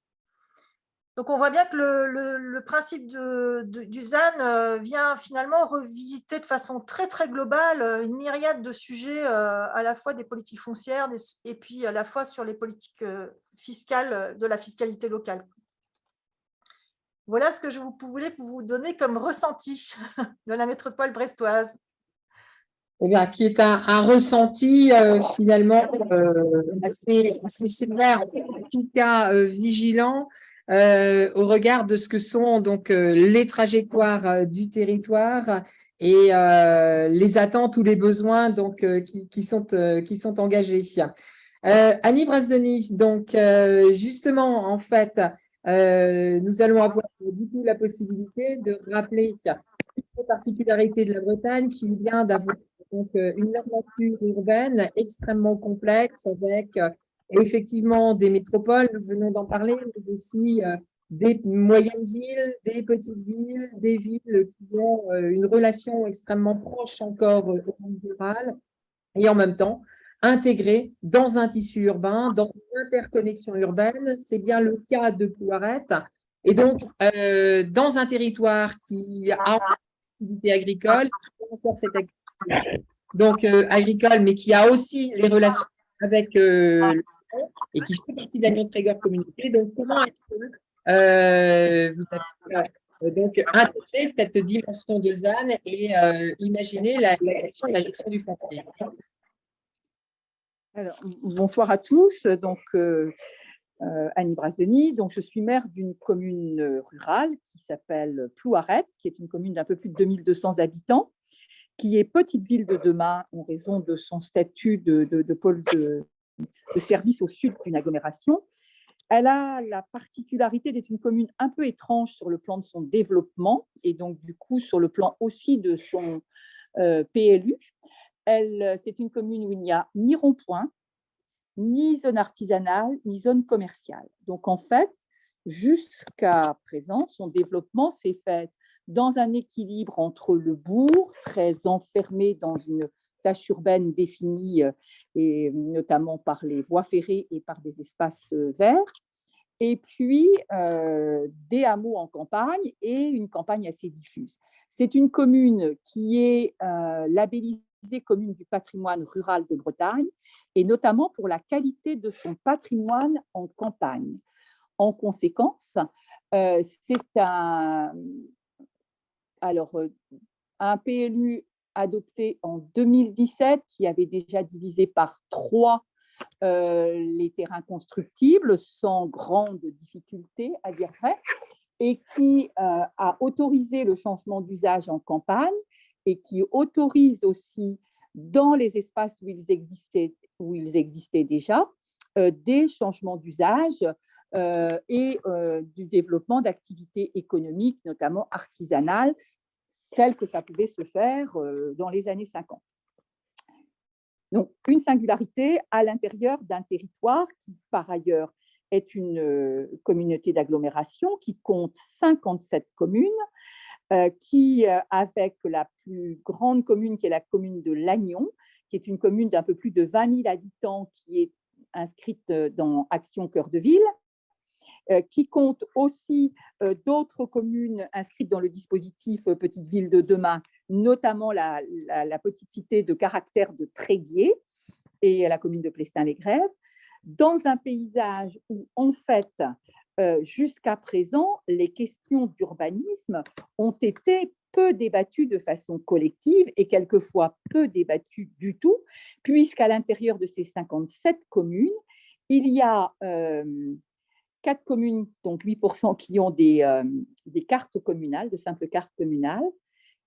Donc, on voit bien que le principe du ZAN vient finalement revisiter de façon très, très globale une myriade de sujets, à la fois des politiques foncières et puis à la fois sur les politiques fiscales de la fiscalité locale. Voilà ce que je voulais vous donner comme ressenti de la métropole brestoise. Eh bien, qui est un ressenti finalement assez sévère, en tout cas vigilant au regard de ce que sont donc les trajectoires du territoire et les attentes ou les besoins donc qui sont engagés. Annie Brasdenis, donc justement en fait, nous allons avoir du coup la possibilité de rappeler une particularité de la Bretagne qui vient d'avoir donc une normative urbaine extrêmement complexe avec effectivement des métropoles, nous venons d'en parler, mais aussi des moyennes villes, des petites villes, des villes qui ont une relation extrêmement proche encore au monde rural et en même temps intégrées dans un tissu urbain, dans une interconnexion urbaine. C'est bien le cas de Plouaret. Et donc, dans un territoire qui a une activité agricole, encore cette activité donc agricole, mais qui a aussi les relations avec le et qui fait partie de la Notre-Égard communauté. Donc, comment est-ce que vous avez donc intégré cette dimension de ZAN et imaginer la gestion du foncier? Alors, bonsoir à tous. Donc, Annie Brasdenis. Donc, je suis maire d'une commune rurale qui s'appelle Plouaret, qui est une commune d'un peu plus de 2200 habitants, qui est petite ville de demain en raison de son statut de pôle de service au sud d'une agglomération. Elle a la particularité d'être une commune un peu étrange sur le plan de son développement et donc du coup sur le plan aussi de son PLU. C'est une commune où il n'y a ni rond-point, ni zone artisanale, ni zone commerciale. Donc en fait, jusqu'à présent, son développement s'est fait dans un équilibre entre le bourg, très enfermé dans une tâche urbaine définie, et notamment par les voies ferrées et par des espaces verts, et puis des hameaux en campagne et une campagne assez diffuse. C'est une commune qui est labellisée commune du patrimoine rural de Bretagne, et notamment pour la qualité de son patrimoine en campagne. En conséquence, c'est un PLU adopté en 2017 qui avait déjà divisé par 3 les terrains constructibles sans grande difficulté, à dire vrai, et qui a autorisé le changement d'usage en campagne et qui autorise aussi dans les espaces où ils existaient déjà des changements d'usage et du développement d'activités économiques, notamment artisanales, telles que ça pouvait se faire dans les années 50. Donc, une singularité à l'intérieur d'un territoire qui, par ailleurs, est une communauté d'agglomération qui compte 57 communes, qui, avec la plus grande commune, qui est la commune de Lannion, qui est une commune d'un peu plus de 20 000 habitants, qui est inscrite dans Action Cœur de Ville, qui compte aussi d'autres communes inscrites dans le dispositif Petite Ville de demain, notamment la petite cité de caractère de Tréguier et la commune de Plestin-les-Grèves, dans un paysage où, en fait, jusqu'à présent, les questions d'urbanisme ont été peu débattues de façon collective et quelquefois peu débattues du tout, puisqu'à l'intérieur de ces 57 communes, il y a 4 communes, donc 8%, qui ont des cartes communales, de simples cartes communales,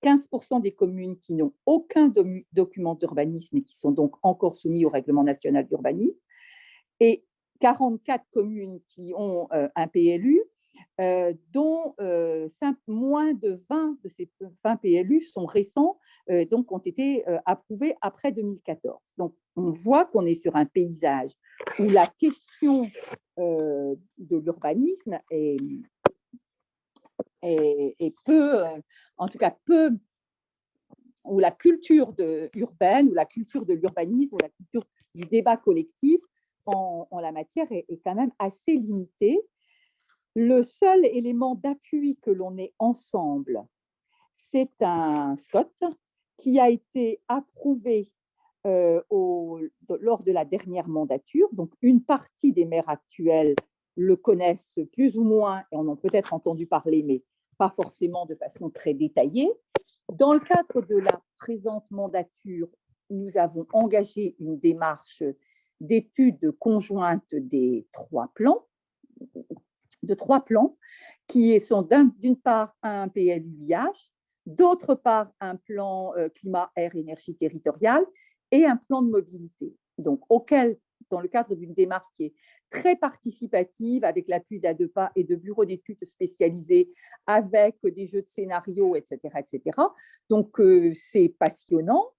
15% des communes qui n'ont aucun document d'urbanisme et qui sont donc encore soumis au règlement national d'urbanisme, et 44 communes qui ont un PLU, dont moins de 20 de ces 20 PLU sont récents, donc ont été approuvés après 2014. Donc, on voit qu'on est sur un paysage où la question de l'urbanisme est peu, en tout cas peu, où la culture urbaine, ou la culture de l'urbanisme, ou la culture du débat collectif en la matière est quand même assez limitée. Le seul élément d'appui que l'on ait ensemble, c'est un SCOT qui a été approuvé lors de la dernière mandature. Donc, une partie des maires actuels le connaissent plus ou moins et en ont peut-être entendu parler, mais pas forcément de façon très détaillée. Dans le cadre de la présente mandature, nous avons engagé une démarche d'étude conjointe des 3 plans, qui sont d'une part un PLUIH, d'autre part un plan climat, air, énergie territoriale et un plan de mobilité. Donc, dans le cadre d'une démarche qui est très participative, avec l'appui d'ADEPA et de bureaux d'études spécialisés, avec des jeux de scénarios, etc. etc. Donc, c'est passionnant.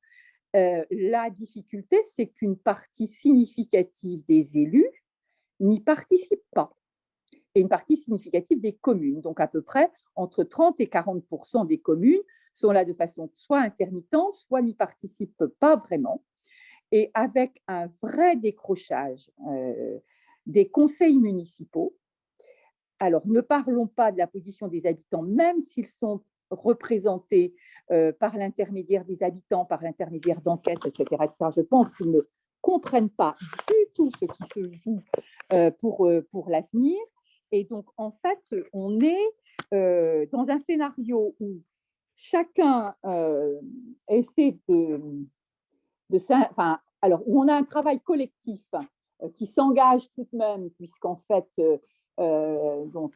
La difficulté, c'est qu'une partie significative des élus n'y participe pas, et une partie significative des communes. Donc, à peu près entre 30 et 40% des communes sont là de façon soit intermittente, soit n'y participent pas vraiment, et avec un vrai décrochage des conseils municipaux. Alors, ne parlons pas de la position des habitants, même s'ils sont représentés par l'intermédiaire des habitants, par l'intermédiaire d'enquêtes, etc., etc. Je pense qu'ils ne comprennent pas du tout ce qui se joue pour l'avenir. Et donc, en fait, on est dans un scénario où chacun essaie alors, où on a un travail collectif qui s'engage tout de même, puisqu'en fait, donc,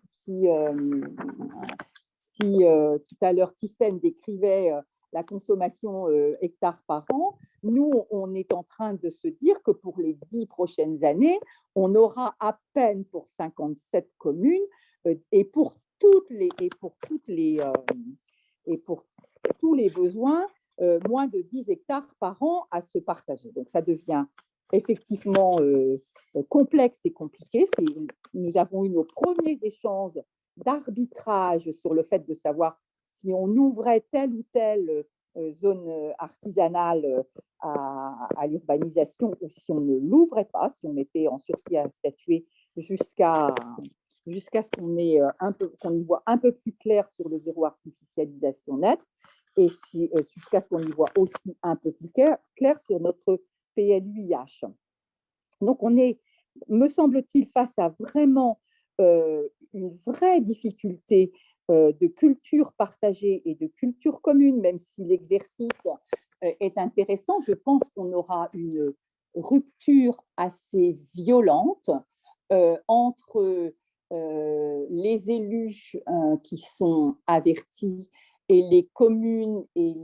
si tout à l'heure Tiffaine décrivait la consommation hectares par an, nous, on est en train de se dire que pour les 10 prochaines années, on aura à peine pour 57 communes et pour tous les besoins, moins de 10 hectares par an à se partager. Donc, ça devient effectivement complexe et compliqué. Nous avons eu nos premiers échanges d'arbitrage sur le fait de savoir si on ouvrait telle ou telle zone artisanale à l'urbanisation ou si on ne l'ouvrait pas, si on mettait en sursis à statuer jusqu'à ce qu'on y voit un peu plus clair sur le zéro artificialisation nette, et jusqu'à ce qu'on y voit aussi un peu plus clair sur notre PLUIH. Donc, on est, me semble-t-il, face à vraiment une vraie difficulté de culture partagée et de culture commune, même si l'exercice est intéressant. Je pense qu'on aura une rupture assez violente entre les élus qui sont avertis et les communes et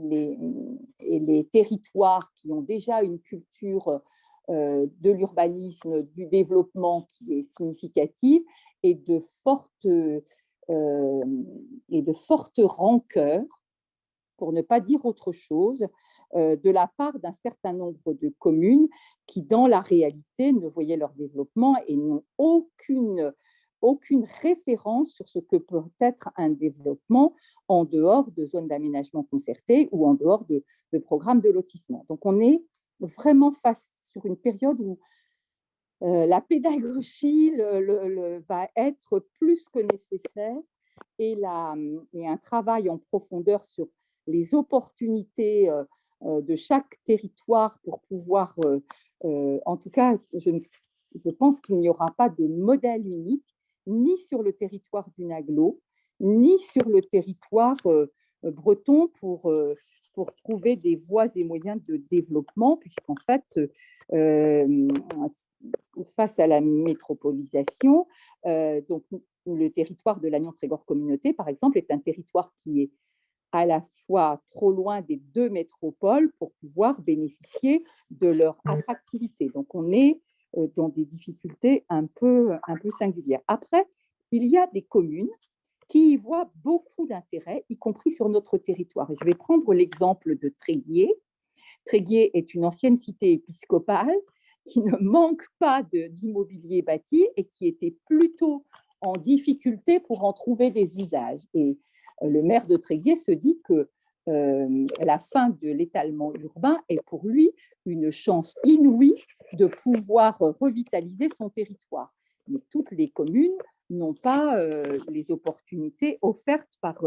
les territoires qui ont déjà une culture de l'urbanisme, du développement qui est significative, et de fortes rancœurs, pour ne pas dire autre chose, de la part d'un certain nombre de communes qui, dans la réalité, ne voyaient leur développement et n'ont aucune référence sur ce que peut être un développement en dehors de zones d'aménagement concerté ou en dehors de programmes de lotissement. Donc, on est vraiment face sur une période où la pédagogie va être plus que nécessaire, et un travail en profondeur sur les opportunités de chaque territoire pour pouvoir, en tout cas, je pense qu'il n'y aura pas de modèle unique, ni sur le territoire d'une agglo, ni sur le territoire breton pour trouver des voies et moyens de développement, puisqu'en fait, face à la métropolisation, donc le territoire de Lannion-Trégor Communauté, par exemple, est un territoire qui est à la fois trop loin des deux métropoles pour pouvoir bénéficier de leur attractivité. Donc, on est dans des difficultés un peu singulières. Après, il y a des communes qui y voient beaucoup d'intérêt, y compris sur notre territoire. Et je vais prendre l'exemple de Tréguier. Tréguier est une ancienne cité épiscopale qui ne manque pas d'immobilier bâti et qui était plutôt en difficulté pour en trouver des usages. Et le maire de Tréguier se dit que la fin de l'étalement urbain est pour lui une chance inouïe de pouvoir revitaliser son territoire. Mais toutes les communes n'ont pas les opportunités offertes par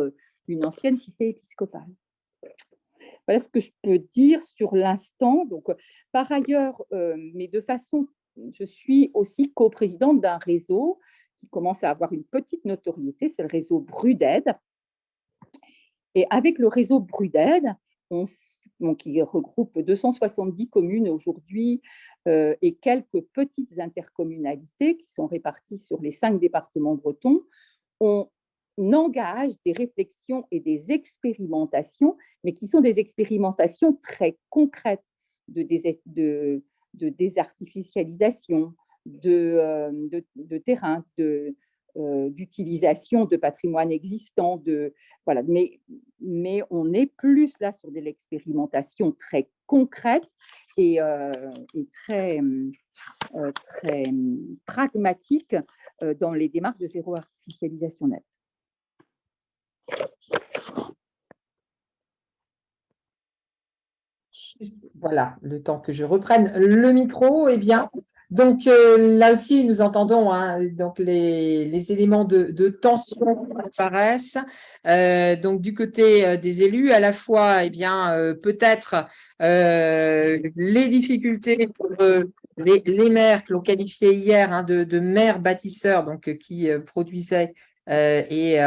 une ancienne cité épiscopale. Voilà ce que je peux dire sur l'instant. Donc, par ailleurs, mais de façon, je suis aussi coprésidente d'un réseau qui commence à avoir une petite notoriété, c'est le réseau Brud'Aide. Et avec le réseau Brud'Aide, qui regroupe 270 communes aujourd'hui et quelques petites intercommunalités qui sont réparties sur les 5 départements bretons, on engage des réflexions et des expérimentations, mais qui sont des expérimentations très concrètes de désartificialisation, de terrain, d'utilisation de patrimoine existant, voilà. Mais on est plus là sur de l'expérimentation très concrète et très pragmatique dans les démarches de zéro artificialisation nette. Voilà, le temps que je reprenne le micro, eh bien, donc là aussi, nous entendons donc les éléments de tension apparaissent. Donc du côté des élus, à la fois, eh bien, peut-être les difficultés pour les maires que l'on qualifiait hier de maires bâtisseurs, donc qui produisaient et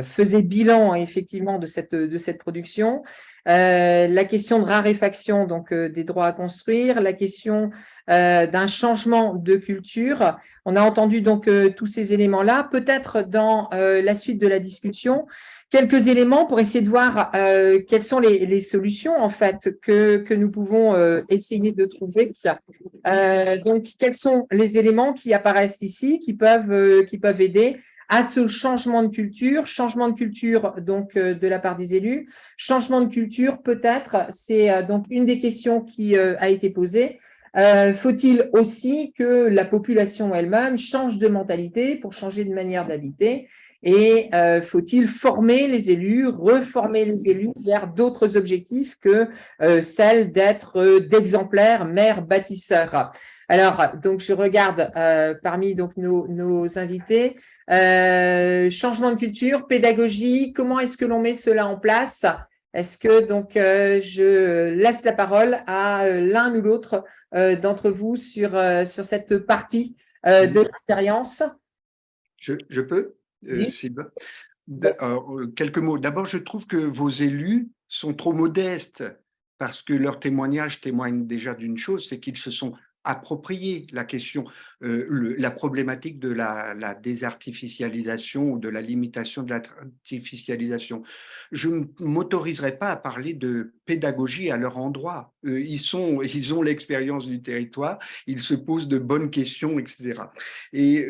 faisaient bilan effectivement de cette production. La question de raréfaction donc des droits à construire, la question d'un changement de culture. On a entendu donc tous ces éléments-là. Peut-être dans la suite de la discussion, quelques éléments pour essayer de voir quelles sont les solutions en fait que nous pouvons essayer de trouver. Donc, quels sont les éléments qui apparaissent ici, qui peuvent aider à ce changement de culture donc de la part des élus. Changement de culture, peut-être, c'est donc une des questions qui a été posée. Faut-il aussi que la population elle-même change de mentalité pour changer de manière d'habiter? Et faut-il former les élus, reformer les élus vers d'autres objectifs que celle d'être d'exemplaires maires bâtisseurs? Alors, donc je regarde parmi donc nos invités. Changement de culture, pédagogie, comment est-ce que l'on met cela en place? Est-ce que donc je laisse la parole à l'un ou l'autre d'entre vous sur cette partie de l'expérience? Je peux, Oui. Sylvain. Quelques mots. D'abord, je trouve que vos élus sont trop modestes parce que leurs témoignages témoignent déjà d'une chose, c'est qu'ils se sont appropriée la question, la problématique de la désartificialisation ou de la limitation de l'artificialisation. Je ne m'autoriserai pas à parler de pédagogie à leur endroit. Ils ont l'expérience du territoire, ils se posent de bonnes questions, etc. Et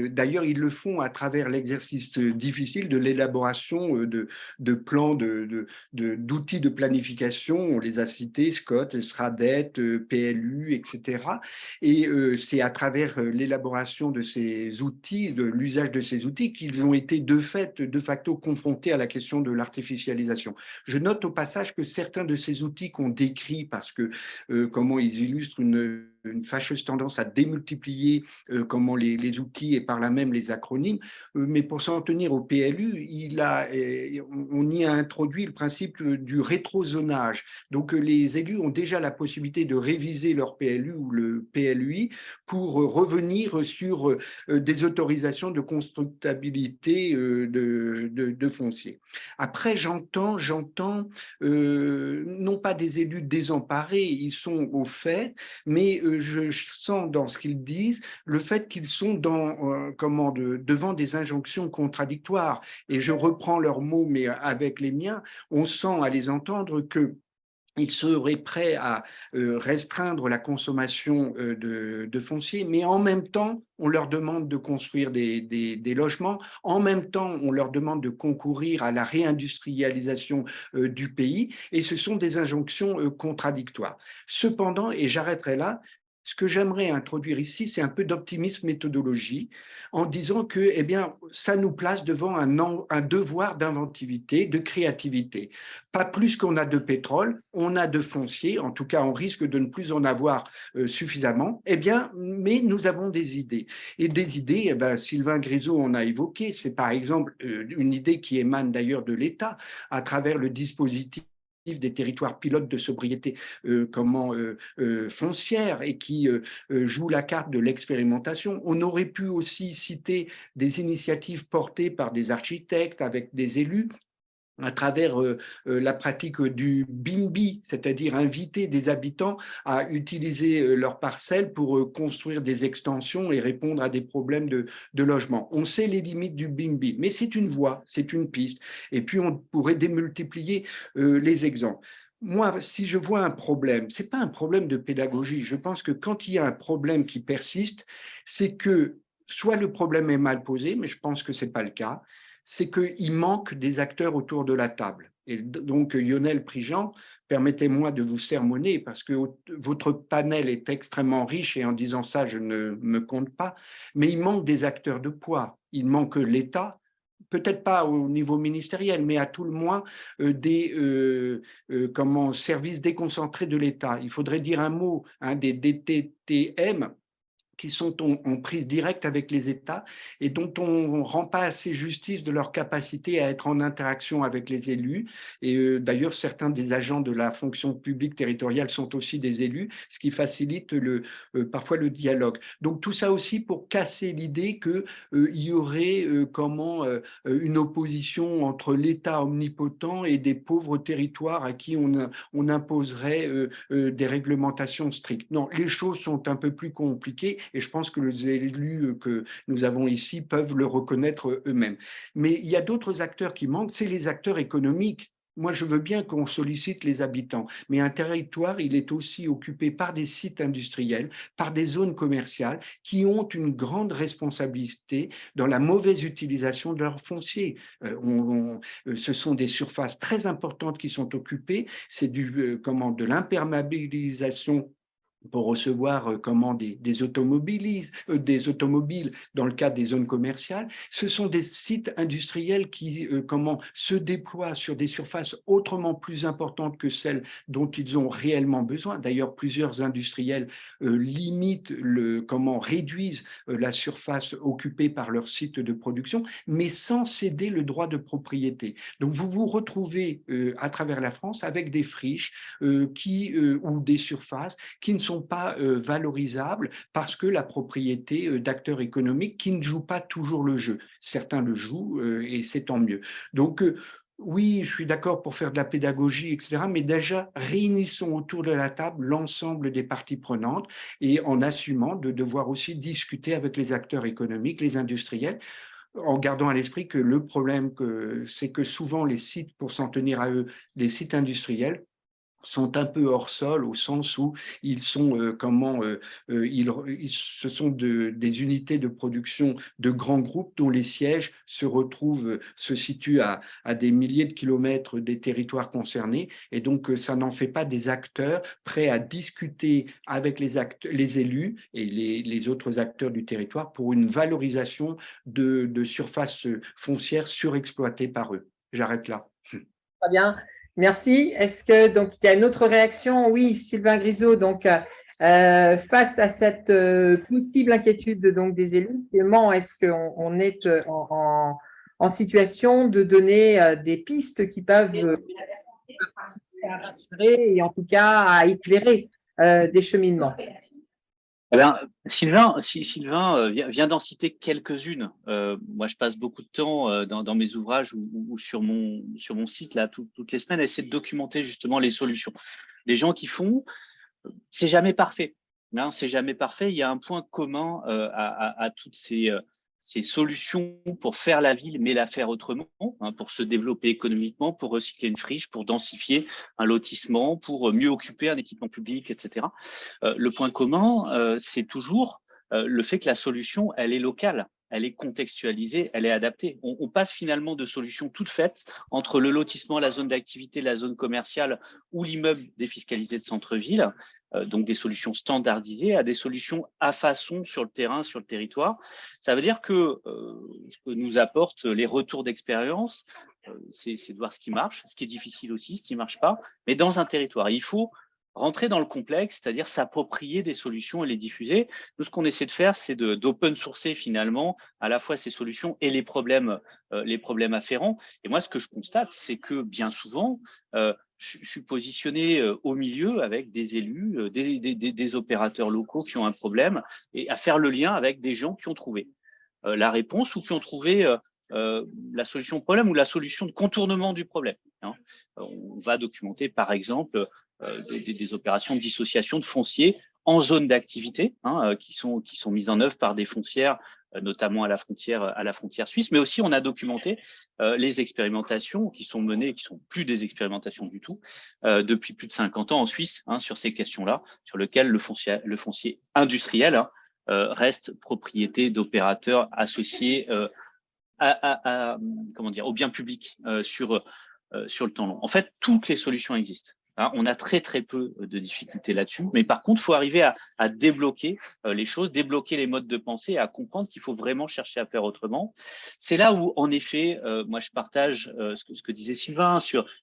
d'ailleurs, ils le font à travers l'exercice difficile de l'élaboration de plans, d'outils de planification. On les a cités, Scott, SRADET, PLU, etc. Et c'est à travers l'élaboration de ces outils, de l'usage de ces outils, qu'ils ont été de facto confrontés à la question de l'artificialisation. Je note au passage que certains de ces outils qu'on décrit, parce que comment ils illustrent une fâcheuse tendance à démultiplier comment les outils et par là même les acronymes, mais pour s'en tenir au PLU, on y a introduit le principe du rétrozonage. Donc les élus ont déjà la possibilité de réviser leur PLU ou le PLUI pour revenir sur des autorisations de constructabilité de foncier. Après, j'entends non pas des élus désemparés, ils sont au fait, mais je sens dans ce qu'ils disent le fait qu'ils sont devant des injonctions contradictoires. Et je reprends leurs mots, mais avec les miens, on sent à les entendre que ils seraient prêts à restreindre la consommation de foncier, mais en même temps, on leur demande de construire des logements, en même temps, on leur demande de concourir à la réindustrialisation du pays, et ce sont des injonctions contradictoires. Cependant, et j'arrêterai là, ce que j'aimerais introduire ici, c'est un peu d'optimisme méthodologie, en disant que, eh bien, ça nous place devant un devoir d'inventivité, de créativité. Pas plus qu'on a de pétrole, on a de foncier, en tout cas on risque de ne plus en avoir suffisamment, eh bien, mais nous avons des idées. Et des idées, eh bien, Sylvain Grisot en a évoqué, c'est par exemple une idée qui émane d'ailleurs de l'État à travers le dispositif des territoires pilotes de sobriété foncière et qui joue la carte de l'expérimentation. On aurait pu aussi citer des initiatives portées par des architectes avec des élus à travers la pratique du BIMBI, c'est-à-dire inviter des habitants à utiliser leurs parcelles pour construire des extensions et répondre à des problèmes de logement. On sait les limites du BIMBI, mais c'est une voie, c'est une piste. Et puis, on pourrait démultiplier les exemples. Moi, si je vois un problème, ce n'est pas un problème de pédagogie. Je pense que quand il y a un problème qui persiste, c'est que soit le problème est mal posé, mais je pense que ce n'est pas le cas, c'est qu'il manque des acteurs autour de la table. Et donc, Lionel Prigent, permettez-moi de vous sermonner parce que votre panel est extrêmement riche et en disant ça, je ne me compte pas, mais il manque des acteurs de poids. Il manque l'État, peut-être pas au niveau ministériel, mais à tout le moins des services déconcentrés de l'État. Il faudrait dire un mot, des DTTM, qui sont en prise directe avec les États et dont on ne rend pas assez justice de leur capacité à être en interaction avec les élus. Et d'ailleurs, certains des agents de la fonction publique territoriale sont aussi des élus, ce qui facilite parfois le dialogue. Donc tout ça aussi pour casser l'idée qu'il y aurait une opposition entre l'État omnipotent et des pauvres territoires à qui on imposerait des réglementations strictes. Non, les choses sont un peu plus compliquées et je pense que les élus que nous avons ici peuvent le reconnaître eux-mêmes. Mais il y a d'autres acteurs qui manquent, c'est les acteurs économiques. Moi, je veux bien qu'on sollicite les habitants, mais un territoire, il est aussi occupé par des sites industriels, par des zones commerciales qui ont une grande responsabilité dans la mauvaise utilisation de leur foncier. Ce sont des surfaces très importantes qui sont occupées, c'est de l'imperméabilisation pour recevoir des automobiles dans le cadre des zones commerciales. Ce sont des sites industriels qui se déploient sur des surfaces autrement plus importantes que celles dont ils ont réellement besoin. D'ailleurs, plusieurs industriels réduisent la surface occupée par leur site de production, mais sans céder le droit de propriété. Donc, vous vous retrouvez à travers la France avec des friches ou des surfaces qui ne sont pas valorisables parce que la propriété d'acteurs économiques qui ne jouent pas toujours le jeu. Certains le jouent et c'est tant mieux. Donc, Oui, je suis d'accord pour faire de la pédagogie, etc. Mais déjà, réunissons autour de la table l'ensemble des parties prenantes et en assumant de devoir aussi discuter avec les acteurs économiques, les industriels, en gardant à l'esprit que le problème, c'est que souvent les sites, pour s'en tenir à eux, les sites industriels, sont un peu hors sol au sens où ils sont ce sont des unités de production de grands groupes dont les sièges se situent à des milliers de kilomètres des territoires concernés et donc ça n'en fait pas des acteurs prêts à discuter avec les élus et les autres acteurs du territoire pour une valorisation de surfaces foncières surexploitées par eux. J'arrête là. Très bien. Merci. Est-ce que donc il y a une autre réaction? Oui, Sylvain Grisot. Donc, face à cette possible inquiétude donc des élus, comment est-ce qu'on est en situation de donner des pistes qui peuvent rassurer et en tout cas à éclairer des cheminements? Eh bien, Sylvain vient d'en citer quelques-unes. Moi, je passe beaucoup de temps dans mes ouvrages ou sur mon site là toutes les semaines à essayer de documenter justement les solutions. Les gens qui font, c'est jamais parfait. Hein, c'est jamais parfait. Il y a un point commun à toutes ces solutions pour faire la ville, mais la faire autrement, hein, pour se développer économiquement, pour recycler une friche, pour densifier un lotissement, pour mieux occuper un équipement public, etc. Le point commun, c'est toujours le fait que la solution, elle est locale. Elle est contextualisée, elle est adaptée. On passe finalement de solutions toutes faites entre le lotissement, la zone d'activité, la zone commerciale ou l'immeuble défiscalisé de centre-ville, donc des solutions standardisées, à des solutions à façon sur le terrain, sur le territoire. Ça veut dire que ce que nous apportent les retours d'expérience, c'est de voir ce qui marche, ce qui est difficile aussi, ce qui ne marche pas, mais dans un territoire. Il faut rentrer dans le complexe, c'est-à-dire s'approprier des solutions et les diffuser. Nous, ce qu'on essaie de faire, c'est d'open sourcer finalement à la fois ces solutions et les problèmes afférents. Et moi, ce que je constate, c'est que bien souvent, je suis positionné au milieu avec des élus, des opérateurs locaux qui ont un problème et à faire le lien avec des gens qui ont trouvé la réponse ou qui ont trouvé la solution au problème ou la solution de contournement du problème. Hein. On va documenter, par exemple, des opérations de dissociation de foncier en zone d'activité, hein, qui sont mises en œuvre par des foncières, notamment à la frontière suisse, mais aussi on a documenté les expérimentations qui sont menées, qui sont plus des expérimentations du tout, depuis plus de 50 ans en Suisse, hein, sur ces questions-là, sur lesquelles le foncier industriel hein, reste propriété d'opérateurs associés au bien public sur le temps long. En fait, toutes les solutions existent. Hein, on a très peu de difficultés là-dessus, mais par contre, il faut arriver à débloquer les choses, débloquer les modes de pensée, à comprendre qu'il faut vraiment chercher à faire autrement. C'est là où, en effet, moi je partage ce que disait Sylvain,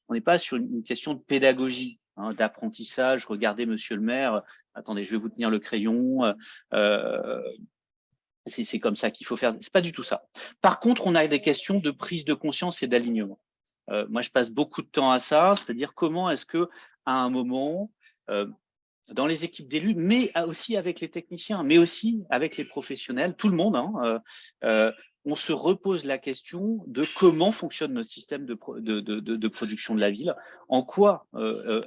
on n'est pas sur une question de pédagogie, hein, d'apprentissage. Regardez, monsieur le maire, attendez, je vais vous tenir le crayon. C'est comme ça qu'il faut faire. C'est pas du tout ça. Par contre, on a des questions de prise de conscience et d'alignement. Moi, je passe beaucoup de temps à ça, c'est-à-dire comment est-ce que, à un moment, dans les équipes d'élus, mais aussi avec les techniciens, mais aussi avec les professionnels, tout le monde, hein, on se repose la question de comment fonctionne notre système de production de la ville, en quoi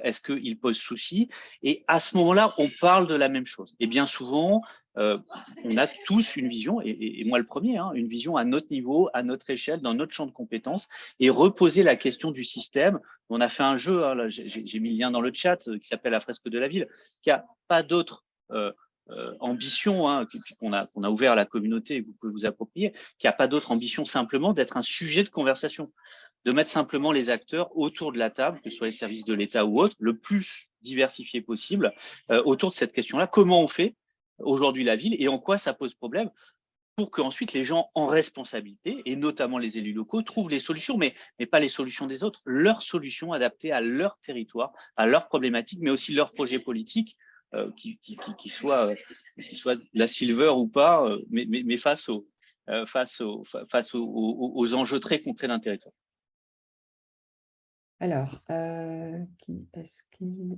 est-ce qu'il pose souci, et à ce moment-là, on parle de la même chose. Et bien souvent, on a tous une vision, et moi le premier, hein, une vision à notre niveau, à notre échelle, dans notre champ de compétences, et reposer la question du système. On a fait un jeu, hein, j'ai mis le lien dans le chat, qui s'appelle La fresque de la ville, qui n'a pas d'autre ambition, hein, qu'on a ouvert à la communauté et que vous pouvez vous approprier, qui n'a pas d'autre ambition simplement d'être un sujet de conversation, de mettre simplement les acteurs autour de la table, que ce soit les services de l'État ou autres, le plus diversifié possible, autour de cette question-là. Comment on fait aujourd'hui la ville et en quoi ça pose problème pour qu'ensuite les gens en responsabilité, et notamment les élus locaux, trouvent les solutions, mais pas les solutions des autres, leurs solutions adaptées à leur territoire, à leurs problématiques, mais aussi leurs projets politiques, qui soient la silver ou pas, mais face aux enjeux très concrets d'un territoire. Alors,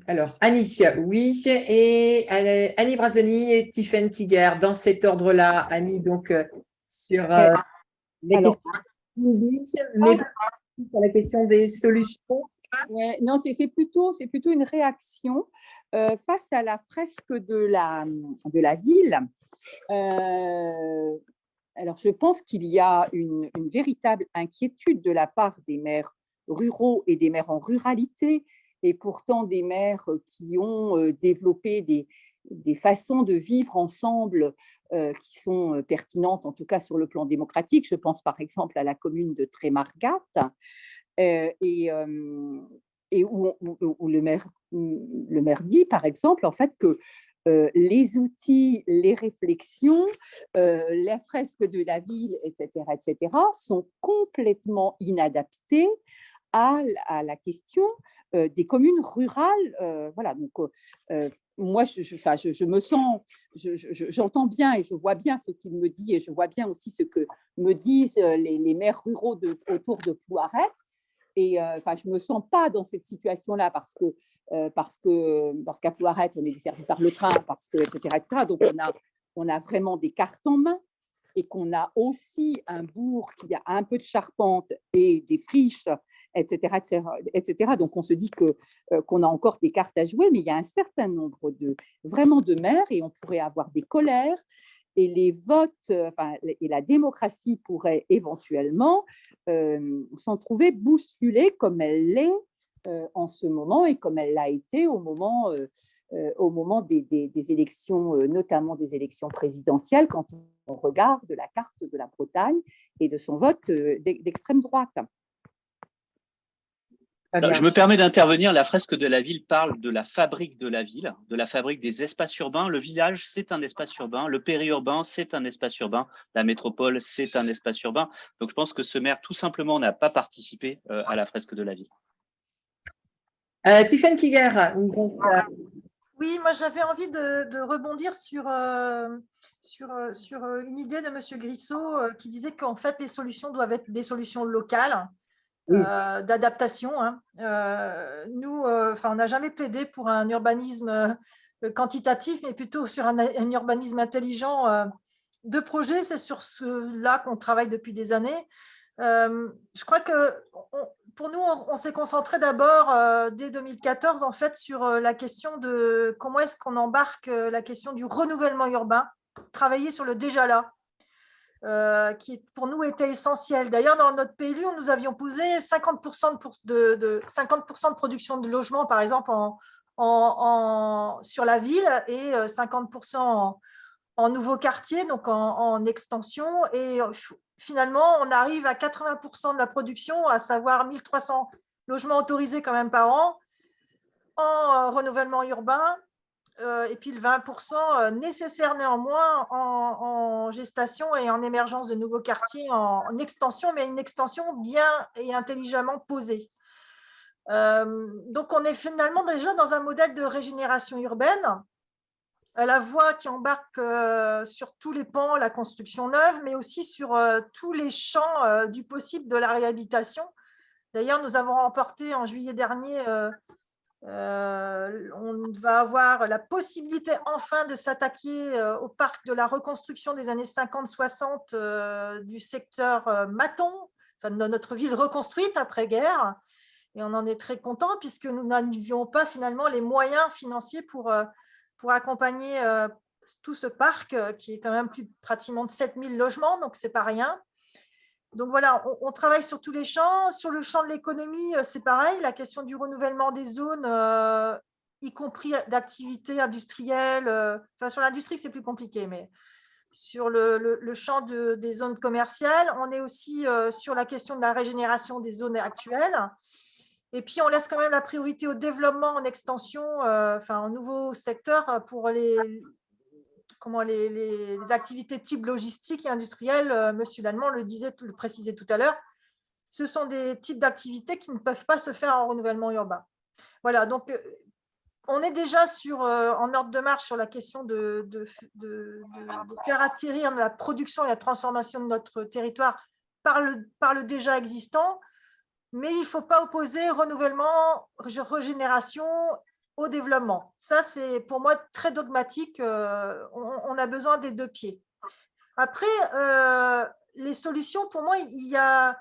Alors, Annie, oui, et Annie Brasoni et Tiffaine Kiger, dans cet ordre-là. Annie, donc, sur les questions publiques, mais sur la question des solutions. Ouais, non, c'est plutôt une réaction face à la fresque de la ville. Alors, je pense qu'il y a une véritable inquiétude de la part des maires ruraux et des maires en ruralité, et pourtant des maires qui ont développé des façons de vivre ensemble qui sont pertinentes, en tout cas sur le plan démocratique. Je pense par exemple à la commune de Trémargat, et où le maire dit, par exemple, en fait, que les outils, les réflexions, la fresque de la ville, etc., sont complètement inadaptés à la question des communes rurales. Voilà, donc moi, je me sens, j'entends bien et je vois bien ce qu'il me dit, et je vois bien aussi ce que me disent les maires ruraux autour de Plouaret. Et je ne me sens pas dans cette situation-là parce qu'à Plouaret, on est desservi par le train, etc. Donc, on a vraiment des cartes en main, et qu'on a aussi un bourg qui a un peu de charpente et des friches, etc. Donc, on se dit qu'on a encore des cartes à jouer, mais il y a un certain nombre vraiment de maires, et on pourrait avoir des colères, et les votes, et la démocratie pourrait éventuellement s'en trouver bousculée comme elle l'est en ce moment, et comme elle l'a été au moment des élections, notamment des élections présidentielles, quand on regarde la carte de la Bretagne et de son vote d'extrême droite. Alors, je me permets d'intervenir. La fresque de la ville parle de la fabrique de la ville, de la fabrique des espaces urbains. Le village, c'est un espace urbain. Le périurbain, c'est un espace urbain. La métropole, c'est un espace urbain. Donc, je pense que ce maire, tout simplement, n'a pas participé à la fresque de la ville. Tiffaine Kiger, Oui, moi j'avais envie de rebondir sur une idée de M. Grissot qui disait qu'en fait les solutions doivent être des solutions locales, d'adaptation. Nous, on n'a jamais plaidé pour un urbanisme quantitatif, mais plutôt sur un urbanisme intelligent de projet. C'est sur cela qu'on travaille depuis des années. Je crois que pour nous, on s'est concentré d'abord dès 2014 en fait sur la question de comment est-ce qu'on embarque la question du renouvellement urbain, travailler sur le déjà là, qui pour nous était essentiel. D'ailleurs, dans notre PLU, nous avions posé 50% de production de logements, par exemple, sur la ville, et 50% en nouveaux quartiers, donc en extension. Et finalement, on arrive à 80% de la production, à savoir 1300 logements autorisés quand même par an en renouvellement urbain, et puis le 20% nécessaire néanmoins en gestation et en émergence de nouveaux quartiers en extension, mais une extension bien et intelligemment posée. Donc, on est finalement déjà dans un modèle de régénération urbaine, à la fois qui embarque sur tous les pans, la construction neuve, mais aussi sur tous les champs du possible de la réhabilitation. D'ailleurs, nous avons remporté en juillet dernier, on va avoir la possibilité enfin de s'attaquer au parc de la reconstruction des années 50-60 du secteur Maton, de notre ville reconstruite après-guerre. Et on en est très content puisque nous n'avions pas finalement les moyens financiers pour accompagner tout ce parc qui est quand même pratiquement de 7000 logements, donc ce n'est pas rien. Donc voilà, on travaille sur tous les champs. Sur le champ de l'économie, c'est pareil, la question du renouvellement des zones, y compris d'activités industrielles. Sur l'industrie, c'est plus compliqué, mais sur le champ des zones commerciales, on est aussi sur la question de la régénération des zones actuelles. Et puis, on laisse quand même la priorité au développement en extension, en nouveaux secteurs pour les activités type logistique et industrielle. Monsieur Lallemand le précisait tout à l'heure. Ce sont des types d'activités qui ne peuvent pas se faire en renouvellement urbain. Voilà, donc on est déjà en ordre de marche sur la question de faire atterrir la production et la transformation de notre territoire par le déjà existant. Mais il ne faut pas opposer renouvellement, régénération au développement. Ça, c'est pour moi très dogmatique. On a besoin des deux pieds. Après, les solutions, pour moi, il y a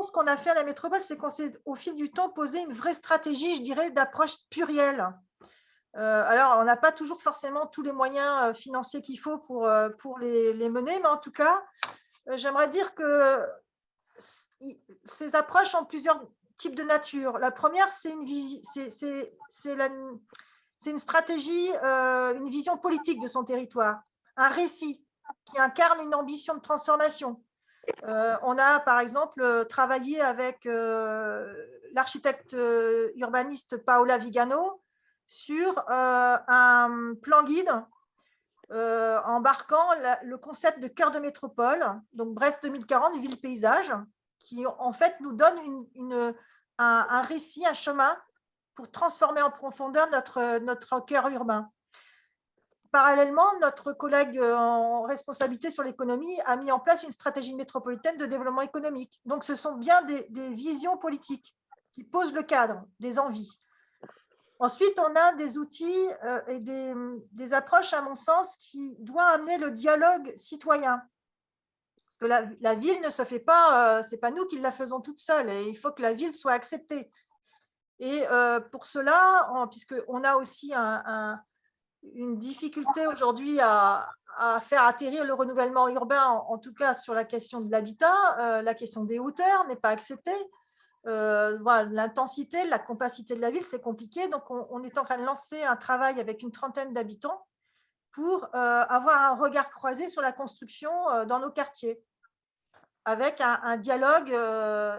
ce qu'on a fait à la métropole, c'est qu'on s'est au fil du temps posé une vraie stratégie, je dirais, d'approche plurielle. Alors, on n'a pas toujours forcément tous les moyens financiers qu'il faut pour les mener, mais en tout cas, j'aimerais dire que ces approches ont plusieurs types de nature. La première, c'est une stratégie, une vision politique de son territoire, un récit qui incarne une ambition de transformation. On a, par exemple, travaillé avec l'architecte urbaniste Paola Vigano sur un plan guide embarquant le concept de cœur de métropole, donc Brest 2040, ville paysage, qui en fait nous donne un récit, un chemin pour transformer en profondeur notre cœur urbain. Parallèlement, notre collègue en responsabilité sur l'économie a mis en place une stratégie métropolitaine de développement économique. Donc, ce sont bien des visions politiques qui posent le cadre, des envies. Ensuite, on a des outils et des approches, à mon sens, qui doivent amener le dialogue citoyen. Parce que la ville ne se fait pas, ce n'est pas nous qui la faisons toute seule, et il faut que la ville soit acceptée. Et pour cela, puisqu'on a aussi une difficulté aujourd'hui à faire atterrir le renouvellement urbain, en tout cas sur la question de l'habitat, la question des hauteurs n'est pas acceptée. Voilà, l'intensité, la compacité de la ville, c'est compliqué. Donc, on est en train de lancer un travail avec une trentaine d'habitants pour avoir un regard croisé sur la construction dans nos quartiers, avec un dialogue,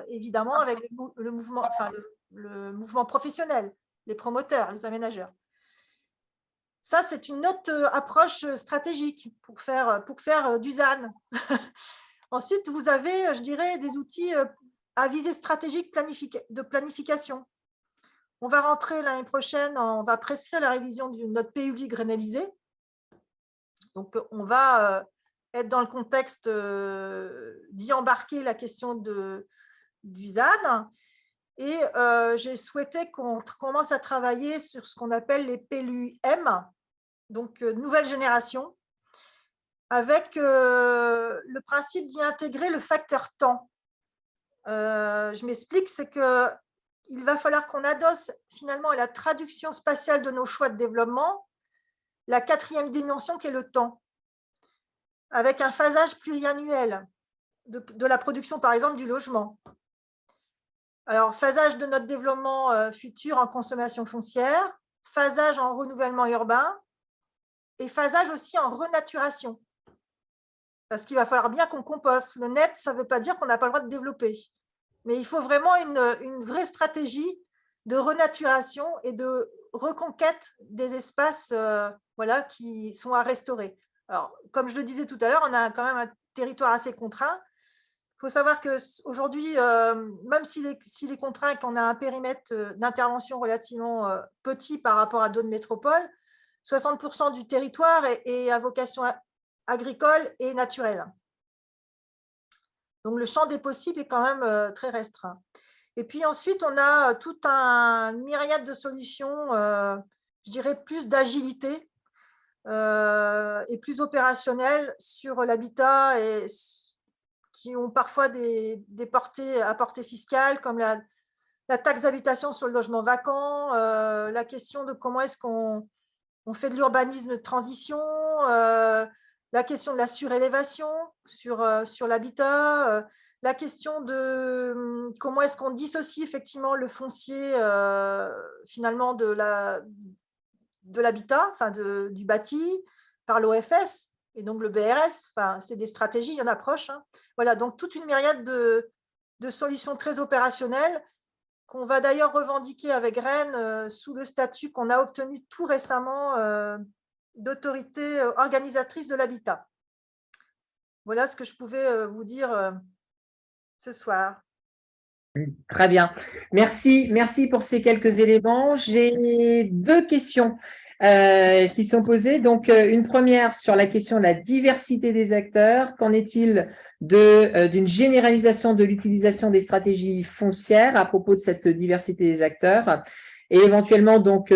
évidemment, avec le mouvement professionnel, les promoteurs, les aménageurs. Ça, c'est une autre approche stratégique pour faire du ZAN. Ensuite, vous avez, je dirais, des outils à visée stratégique de planification. On va rentrer l'année prochaine, on va prescrire la révision de notre PUI grenellisé. Donc, on va être dans le contexte d'y embarquer la question du ZAN. Et j'ai souhaité qu'on commence à travailler sur ce qu'on appelle les PLUM, donc nouvelle génération, avec le principe d'y intégrer le facteur temps. Je m'explique, c'est qu'il va falloir qu'on adosse finalement à la traduction spatiale de nos choix de développement la quatrième dimension qui est le temps, avec un phasage pluriannuel de la production, par exemple, du logement. Alors, phasage de notre développement futur en consommation foncière, phasage en renouvellement urbain et phasage aussi en renaturation. Parce qu'il va falloir bien qu'on composte. Le net, ça ne veut pas dire qu'on n'a pas le droit de développer. Mais il faut vraiment une vraie stratégie de renaturation et de reconquête des espaces voilà, qui sont à restaurer. Alors, comme je le disais tout à l'heure, on a quand même un territoire assez contraint. Il faut savoir qu'aujourd'hui, même s'il est contraint et qu'on a un périmètre d'intervention relativement petit par rapport à d'autres métropoles, 60% du territoire est à vocation agricole et naturelle. Donc, le champ des possibles est quand même très restreint. Et puis ensuite, on a toute une myriade de solutions, je dirais plus d'agilité et plus opérationnelles sur l'habitat et qui ont parfois des portées à portée fiscale, comme la taxe d'habitation sur le logement vacant, la question de comment est-ce qu'on fait de l'urbanisme de transition, la question de la surélévation sur l'habitat, la question de comment est-ce qu'on dissocie effectivement le foncier finalement de l'habitat, enfin du bâti, par l'OFS. Et donc, le BRS, enfin, c'est des stratégies, il y en a proche. Hein. Voilà, donc toute une myriade de solutions très opérationnelles qu'on va d'ailleurs revendiquer avec Rennes sous le statut qu'on a obtenu tout récemment d'autorité organisatrice de l'habitat. Voilà ce que je pouvais vous dire ce soir. Très bien. Merci pour ces quelques éléments. J'ai deux questions qui sont posées. Donc, une première sur la question de la diversité des acteurs. Qu'en est-il d'une généralisation de l'utilisation des stratégies foncières à propos de cette diversité des acteurs? et éventuellement donc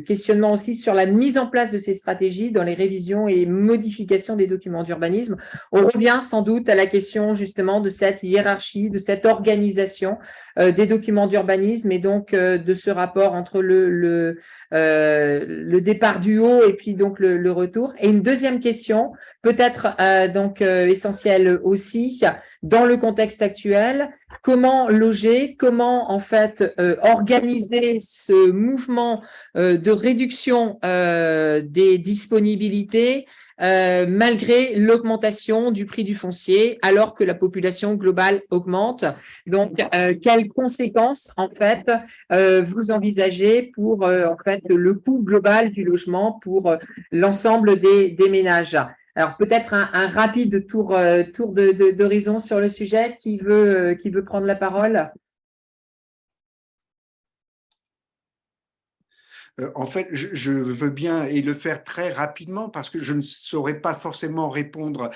questionnement aussi sur la mise en place de ces stratégies dans les révisions et modifications des documents d'urbanisme. On revient sans doute à la question justement de cette hiérarchie, de cette organisation des documents d'urbanisme et donc de ce rapport entre le départ du haut et puis donc le retour. Et une deuxième question, peut-être donc essentielle aussi dans le contexte actuel, comment loger, comment en fait organiser ce mouvement de réduction des disponibilités malgré l'augmentation du prix du foncier alors que la population globale augmente. Donc, quelles conséquences en fait vous envisagez pour en fait le coût global du logement pour l'ensemble des ménages? Alors, peut-être un rapide tour d'horizon sur le sujet. Qui veut prendre la parole? En fait, je veux bien et le faire très rapidement parce que je ne saurais pas forcément répondre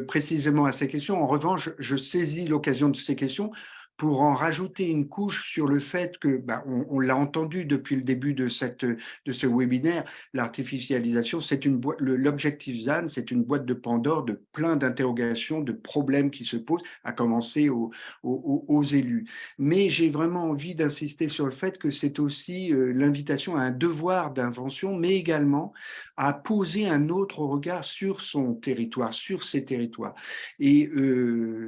précisément à ces questions. En revanche, je saisis l'occasion de ces questions pour en rajouter une couche sur le fait que, on l'a entendu depuis le début de ce webinaire, l'artificialisation, c'est l'objectif ZAN, c'est une boîte de Pandore de plein d'interrogations, de problèmes qui se posent, à commencer aux élus. Mais j'ai vraiment envie d'insister sur le fait que c'est aussi l'invitation à un devoir d'invention, mais également à poser un autre regard sur son territoire, sur ses territoires. Et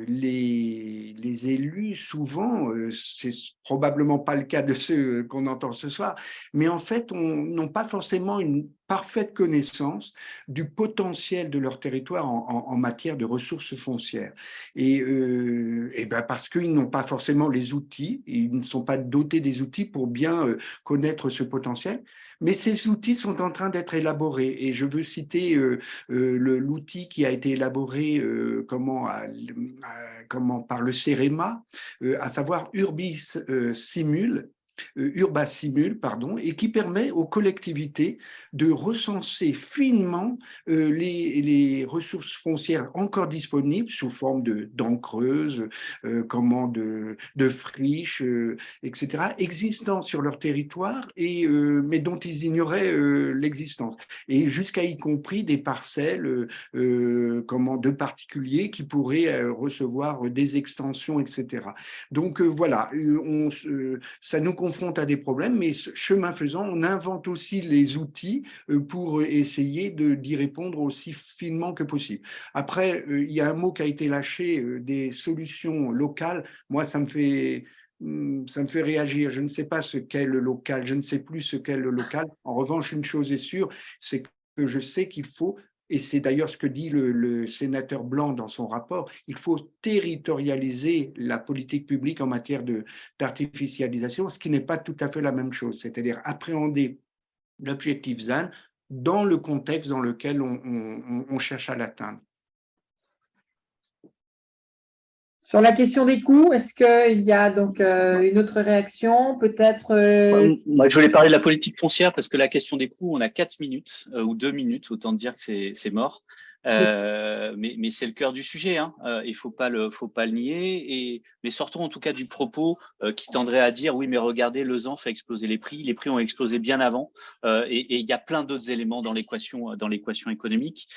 les élus, souvent, c'est probablement pas le cas de ceux qu'on entend ce soir, mais en fait, n'ont pas forcément une parfaite connaissance du potentiel de leur territoire en matière de ressources foncières. Et parce qu'ils n'ont pas forcément les outils, ils ne sont pas dotés des outils pour bien connaître ce potentiel. Mais ces outils sont en train d'être élaborés et je veux citer l'outil qui a été élaboré par le CEREMA, à savoir Urbasimul, et qui permet aux collectivités de recenser finement les ressources foncières encore disponibles sous forme de dents creuses, de friches, etc., existant sur leur territoire, mais dont ils ignoraient l'existence. Et jusqu'à y compris des parcelles de particuliers qui pourraient recevoir des extensions, etc. Donc voilà, ça nous confronte à des problèmes, mais chemin faisant, on invente aussi les outils pour essayer d'y répondre aussi finement que possible. Après, il y a un mot qui a été lâché, des solutions locales. Moi, ça me fait réagir. Je ne sais pas ce qu'est le local, je ne sais plus ce qu'est le local. En revanche, une chose est sûre, c'est que je sais qu'il faut, et c'est d'ailleurs ce que dit le sénateur Blanc dans son rapport, il faut territorialiser la politique publique en matière d'artificialisation, ce qui n'est pas tout à fait la même chose, c'est-à-dire appréhender l'objectif ZAN dans le contexte dans lequel on cherche à l'atteindre. Sur la question des coûts, est-ce qu'il y a donc une autre réaction? Peut-être Moi, je voulais parler de la politique foncière parce que la question des coûts, on a 4 minutes ou 2 minutes, autant dire que c'est mort. Mais c'est le cœur du sujet, hein. Il faut pas le nier. Mais sortons en tout cas du propos qui tendrait à dire oui, mais regardez, Lausanne fait exploser les prix. Les prix ont explosé bien avant, et il y a plein d'autres éléments dans l'équation économique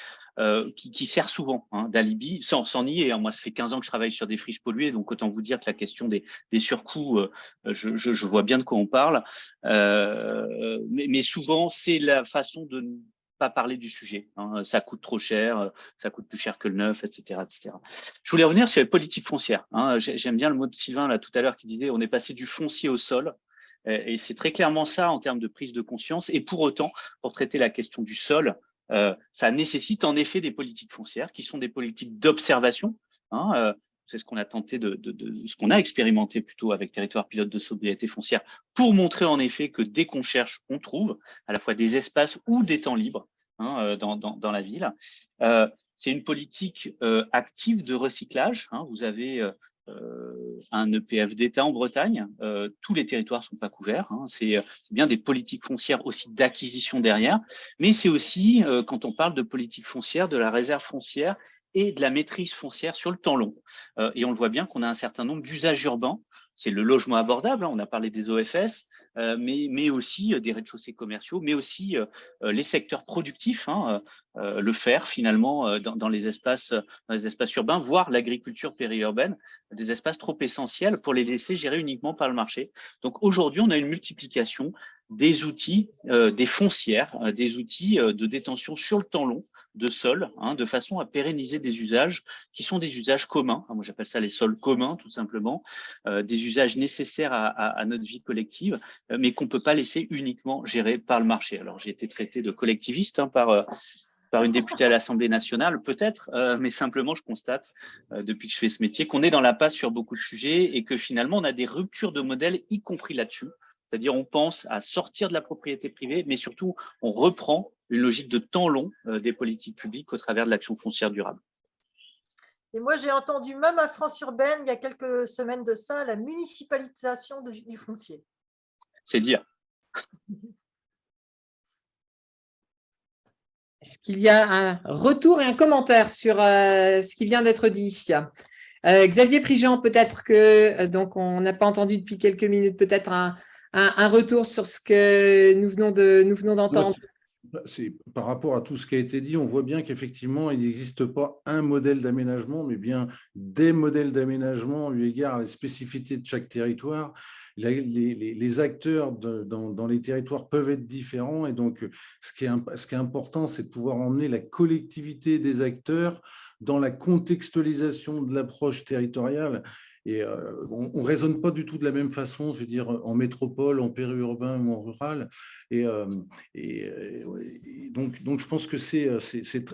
qui sert souvent d'alibi, sans nier. Moi, ça fait 15 ans que je travaille sur des friches polluées, donc autant vous dire que la question des surcoûts, je vois bien de quoi on parle. Mais souvent, c'est la façon de ne pas parler du sujet. Ça coûte trop cher, ça coûte plus cher que le neuf, etc., etc. Je voulais revenir sur les politiques foncières. J'aime bien le mot de Sylvain là tout à l'heure qui disait on est passé du foncier au sol. Et c'est très clairement ça en termes de prise de conscience. Et pour autant, pour traiter la question du sol, ça nécessite en effet des politiques foncières qui sont des politiques d'observation. C'est ce qu'on a tenté ce qu'on a expérimenté plutôt avec Territoire Pilote de Sobriété Foncière pour montrer en effet que dès qu'on cherche, on trouve à la fois des espaces ou des temps libres dans la ville. C'est une politique active de recyclage. Vous avez un EPF d'État en Bretagne. Tous les territoires ne sont pas couverts. C'est bien des politiques foncières aussi d'acquisition derrière, mais c'est aussi, quand on parle de politique foncière, de la réserve foncière et de la maîtrise foncière sur le temps long. Et on le voit bien qu'on a un certain nombre d'usages urbains c'est le logement abordable, hein, on a parlé des OFS, mais aussi des rez-de-chaussée commerciaux, mais aussi les secteurs productifs, hein, le fer finalement dans les espaces urbains, voire l'agriculture périurbaine, des espaces trop essentiels pour les laisser gérer uniquement par le marché. Donc aujourd'hui, on a une multiplication des outils, des foncières, des outils de détention sur le temps long de sol, hein, de façon à pérenniser des usages qui sont des usages communs. Moi, j'appelle ça les sols communs, tout simplement, des usages nécessaires à notre vie collective, mais qu'on ne peut pas laisser uniquement gérer par le marché. Alors, j'ai été traité de collectiviste hein, par une députée à l'Assemblée nationale, peut-être, mais simplement, je constate, depuis que je fais ce métier, qu'on est dans la passe sur beaucoup de sujets et que finalement, on a des ruptures de modèles, y compris là-dessus. C'est-à-dire, on pense à sortir de la propriété privée, mais surtout, on reprend une logique de temps long des politiques publiques au travers de l'action foncière durable. Et moi, j'ai entendu même à France Urbaine, il y a quelques semaines de ça, la municipalisation du foncier. C'est dire. Est-ce qu'il y a un retour et un commentaire sur ce qui vient d'être dit? Xavier Prigent, peut-être que, donc on n'a pas entendu depuis quelques minutes, peut-être un retour sur ce que nous venons d'entendre. Par rapport à tout ce qui a été dit, on voit bien qu'effectivement, il n'existe pas un modèle d'aménagement, mais bien des modèles d'aménagement eu égard à la spécificité de chaque territoire. Les acteurs dans les territoires peuvent être différents, et donc ce qui est important, c'est de pouvoir emmener la collectivité des acteurs dans la contextualisation de l'approche territoriale. Et on ne raisonne pas du tout de la même façon, je veux dire, en métropole, en périurbain ou en rural. Et donc, je pense que c'est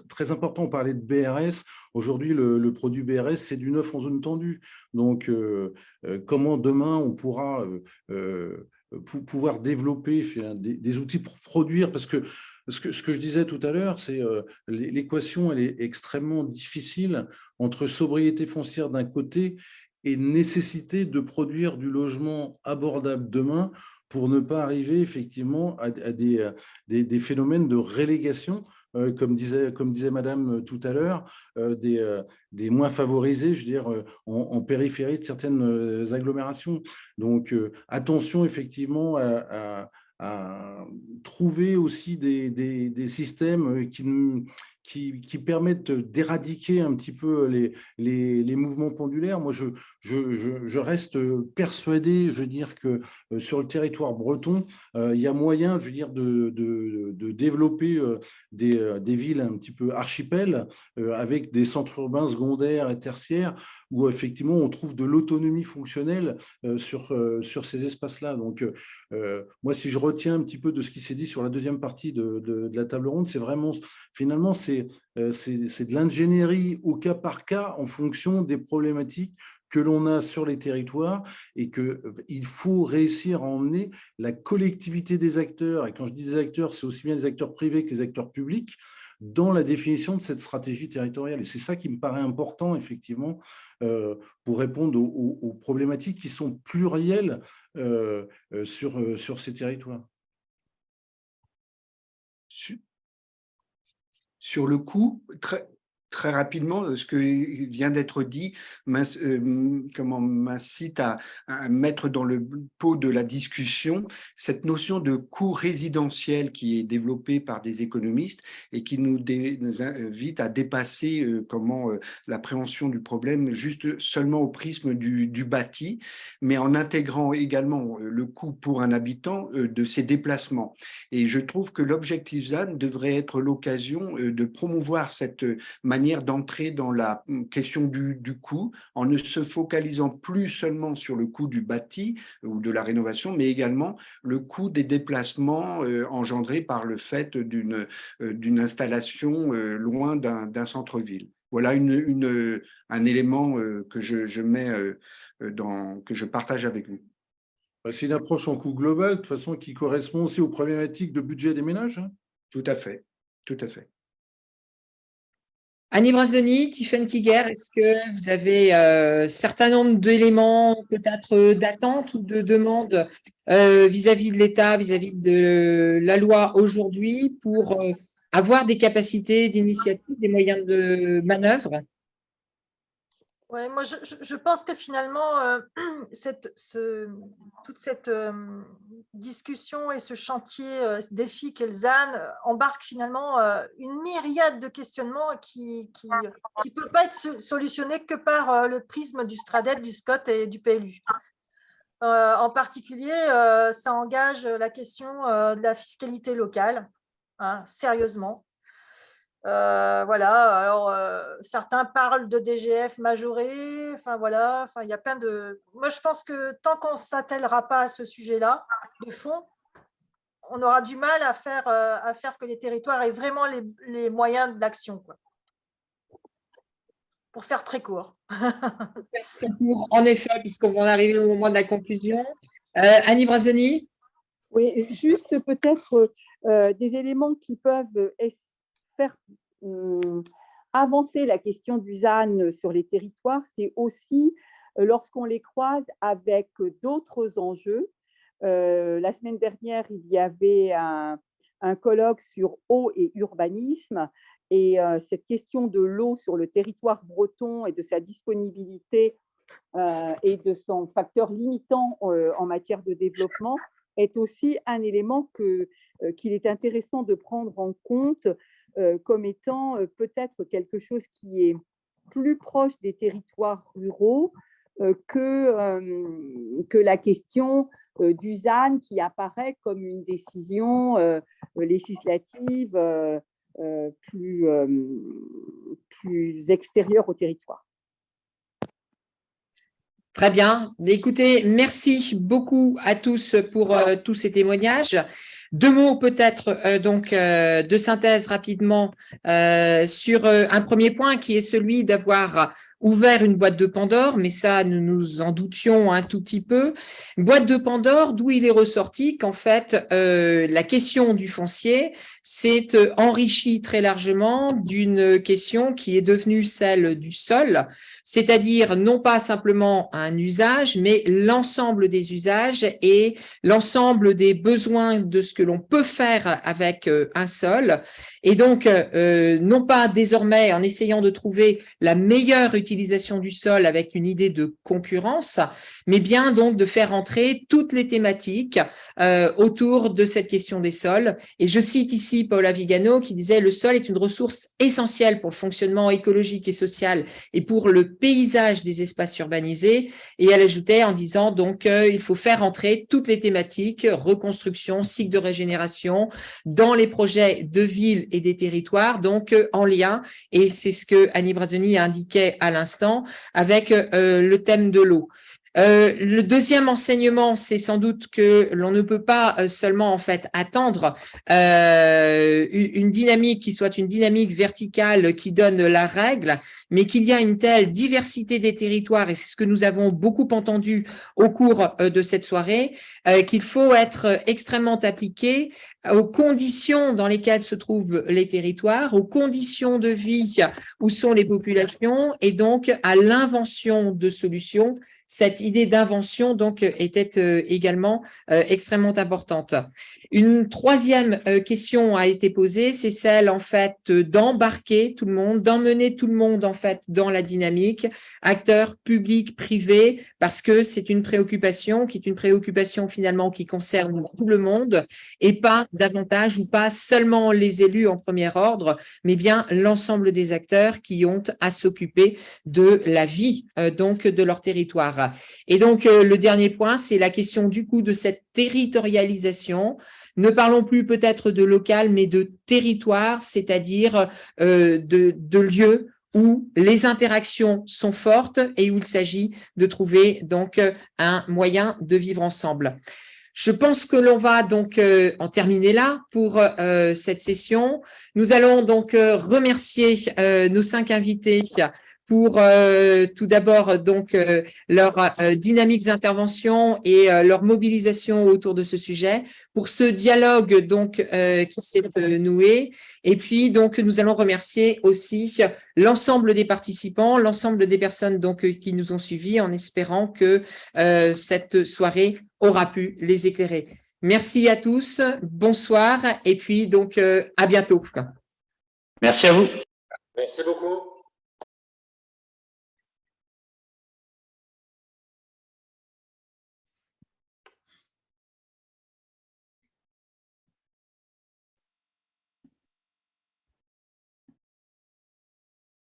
très important. On parlait de BRS. Aujourd'hui, le produit BRS, c'est du neuf en zone tendue. Donc, comment demain on pourra pouvoir développer des outils pour produire, parce que ce que je disais tout à l'heure, c'est l'équation, elle est extrêmement difficile entre sobriété foncière d'un côté et nécessité de produire du logement abordable demain pour ne pas arriver effectivement à des phénomènes de relégation, comme disait Madame tout à l'heure, des moins favorisés, je veux dire, en périphérie de certaines agglomérations. Donc, attention effectivement à trouver aussi des systèmes qui permettent d'éradiquer un petit peu les mouvements pendulaires. Moi, je reste persuadé, je veux dire, que sur le territoire breton, il y a moyen, je veux dire, de développer des villes un petit peu archipels avec des centres urbains secondaires et tertiaires où effectivement on trouve de l'autonomie fonctionnelle sur ces espaces-là. Donc, moi, si je retiens un petit peu de ce qui s'est dit sur la deuxième partie de la table ronde, c'est vraiment, finalement, c'est de l'ingénierie au cas par cas en fonction des problématiques que l'on a sur les territoires, et qu'il faut réussir à emmener la collectivité des acteurs, et quand je dis des acteurs, c'est aussi bien les acteurs privés que les acteurs publics, dans la définition de cette stratégie territoriale. Et c'est ça qui me paraît important, effectivement, pour répondre aux problématiques qui sont plurielles sur ces territoires. Sur le coup, très rapidement, ce que vient d'être dit m'incite à mettre dans le pot de la discussion cette notion de coût résidentiel qui est développée par des économistes et qui nous invite à dépasser l'appréhension du problème juste seulement au prisme du bâti, mais en intégrant également le coût pour un habitant de ses déplacements. Et je trouve que l'objectif ZAN devrait être l'occasion de promouvoir cette manière d'entrer dans la question du coût, en ne se focalisant plus seulement sur le coût du bâti ou de la rénovation, mais également le coût des déplacements engendrés par le fait d'une installation loin d'un centre-ville. Voilà un élément que je partage avec vous. C'est une approche en coût global, de toute façon, qui correspond aussi aux problématiques de budget des ménages. Tout à fait, tout à fait. Annie Brasdeny, Tiffaine Kiguer, est-ce que vous avez un certain nombre d'éléments, peut-être d'attente ou de demandes vis-à-vis de l'État, vis-à-vis de la loi aujourd'hui, pour avoir des capacités d'initiative, des moyens de manœuvre? Ouais, moi, je pense que finalement, toute cette discussion et ce chantier, ce défi qu'est le ZAN embarque finalement une myriade de questionnements qui ne peut pas être solutionné que par le prisme du STRADET, du SCOT et du PLU. En particulier, ça engage la question de la fiscalité locale, hein, sérieusement. Voilà, alors certains parlent de DGF majoré, enfin voilà, enfin il y a plein de. Moi je pense que tant qu'on ne s'attellera pas à ce sujet-là, de fond, on aura du mal à faire que les territoires aient vraiment les moyens de l'action, quoi. Pour faire très court. En effet, puisqu'on va en arriver au moment de la conclusion. Annie Brazoni? Oui, juste peut-être des éléments qui peuvent faire avancer la question du ZAN sur les territoires, c'est aussi lorsqu'on les croise avec d'autres enjeux. La semaine dernière, il y avait un colloque sur eau et urbanisme, et cette question de l'eau sur le territoire breton et de sa disponibilité et de son facteur limitant en matière de développement est aussi un élément qu'il est intéressant de prendre en compte comme étant peut-être quelque chose qui est plus proche des territoires ruraux que la question du ZAN qui apparaît comme une décision législative plus extérieure au territoire. Très bien. Écoutez, merci beaucoup à tous pour tous ces témoignages. Deux mots peut-être de synthèse rapidement sur un premier point qui est celui d'avoir ouvert une boîte de Pandore, mais ça, nous nous en doutions un tout petit peu. Une boîte de Pandore d'où il est ressorti qu'en fait, la question du foncier s'est enrichie très largement d'une question qui est devenue celle du sol, c'est-à-dire non pas simplement un usage, mais l'ensemble des usages et l'ensemble des besoins de ce que l'on peut faire avec un sol. Et donc, non pas désormais en essayant de trouver la meilleure utilisation du sol avec une idée de concurrence, mais bien donc de faire entrer toutes les thématiques autour de cette question des sols. Et je cite ici Paula Vigano qui disait « Le sol est une ressource essentielle pour le fonctionnement écologique et social et pour le paysage des espaces urbanisés ». Et elle ajoutait en disant donc il faut faire entrer toutes les thématiques, reconstruction, cycle de régénération, dans les projets de ville et des territoires, donc en lien, et c'est ce que Annie Brazoni indiquait à l'instant, avec le thème de l'eau. Le deuxième enseignement, c'est sans doute que l'on ne peut pas seulement en fait attendre une dynamique qui soit une dynamique verticale qui donne la règle, mais qu'il y a une telle diversité des territoires, et c'est ce que nous avons beaucoup entendu au cours de cette soirée, qu'il faut être extrêmement appliqué aux conditions dans lesquelles se trouvent les territoires, aux conditions de vie où sont les populations, et donc à l'invention de solutions. Cette idée d'invention donc était également extrêmement importante. Une troisième question a été posée, c'est celle en fait d'embarquer tout le monde, d'emmener tout le monde en fait dans la dynamique, acteurs publics, privés, parce que c'est une préoccupation qui est une préoccupation finalement qui concerne tout le monde et pas davantage ou pas seulement les élus en premier ordre, mais bien l'ensemble des acteurs qui ont à s'occuper de la vie donc de leur territoire. Et donc, le dernier point, c'est la question du coup de cette territorialisation. Ne parlons plus peut-être de local, mais de territoire, c'est-à-dire de lieux où les interactions sont fortes et où il s'agit de trouver donc un moyen de vivre ensemble. Je pense que l'on va donc en terminer là pour cette session. Nous allons donc remercier nos 5 invités pour tout d'abord donc leurs dynamiques d'intervention et leur mobilisation autour de ce sujet, pour ce dialogue donc qui s'est noué. Et puis donc nous allons remercier aussi l'ensemble des participants, l'ensemble des personnes donc qui nous ont suivis, en espérant que cette soirée aura pu les éclairer. Merci à tous, bonsoir et puis donc à bientôt. Merci à vous. Merci beaucoup.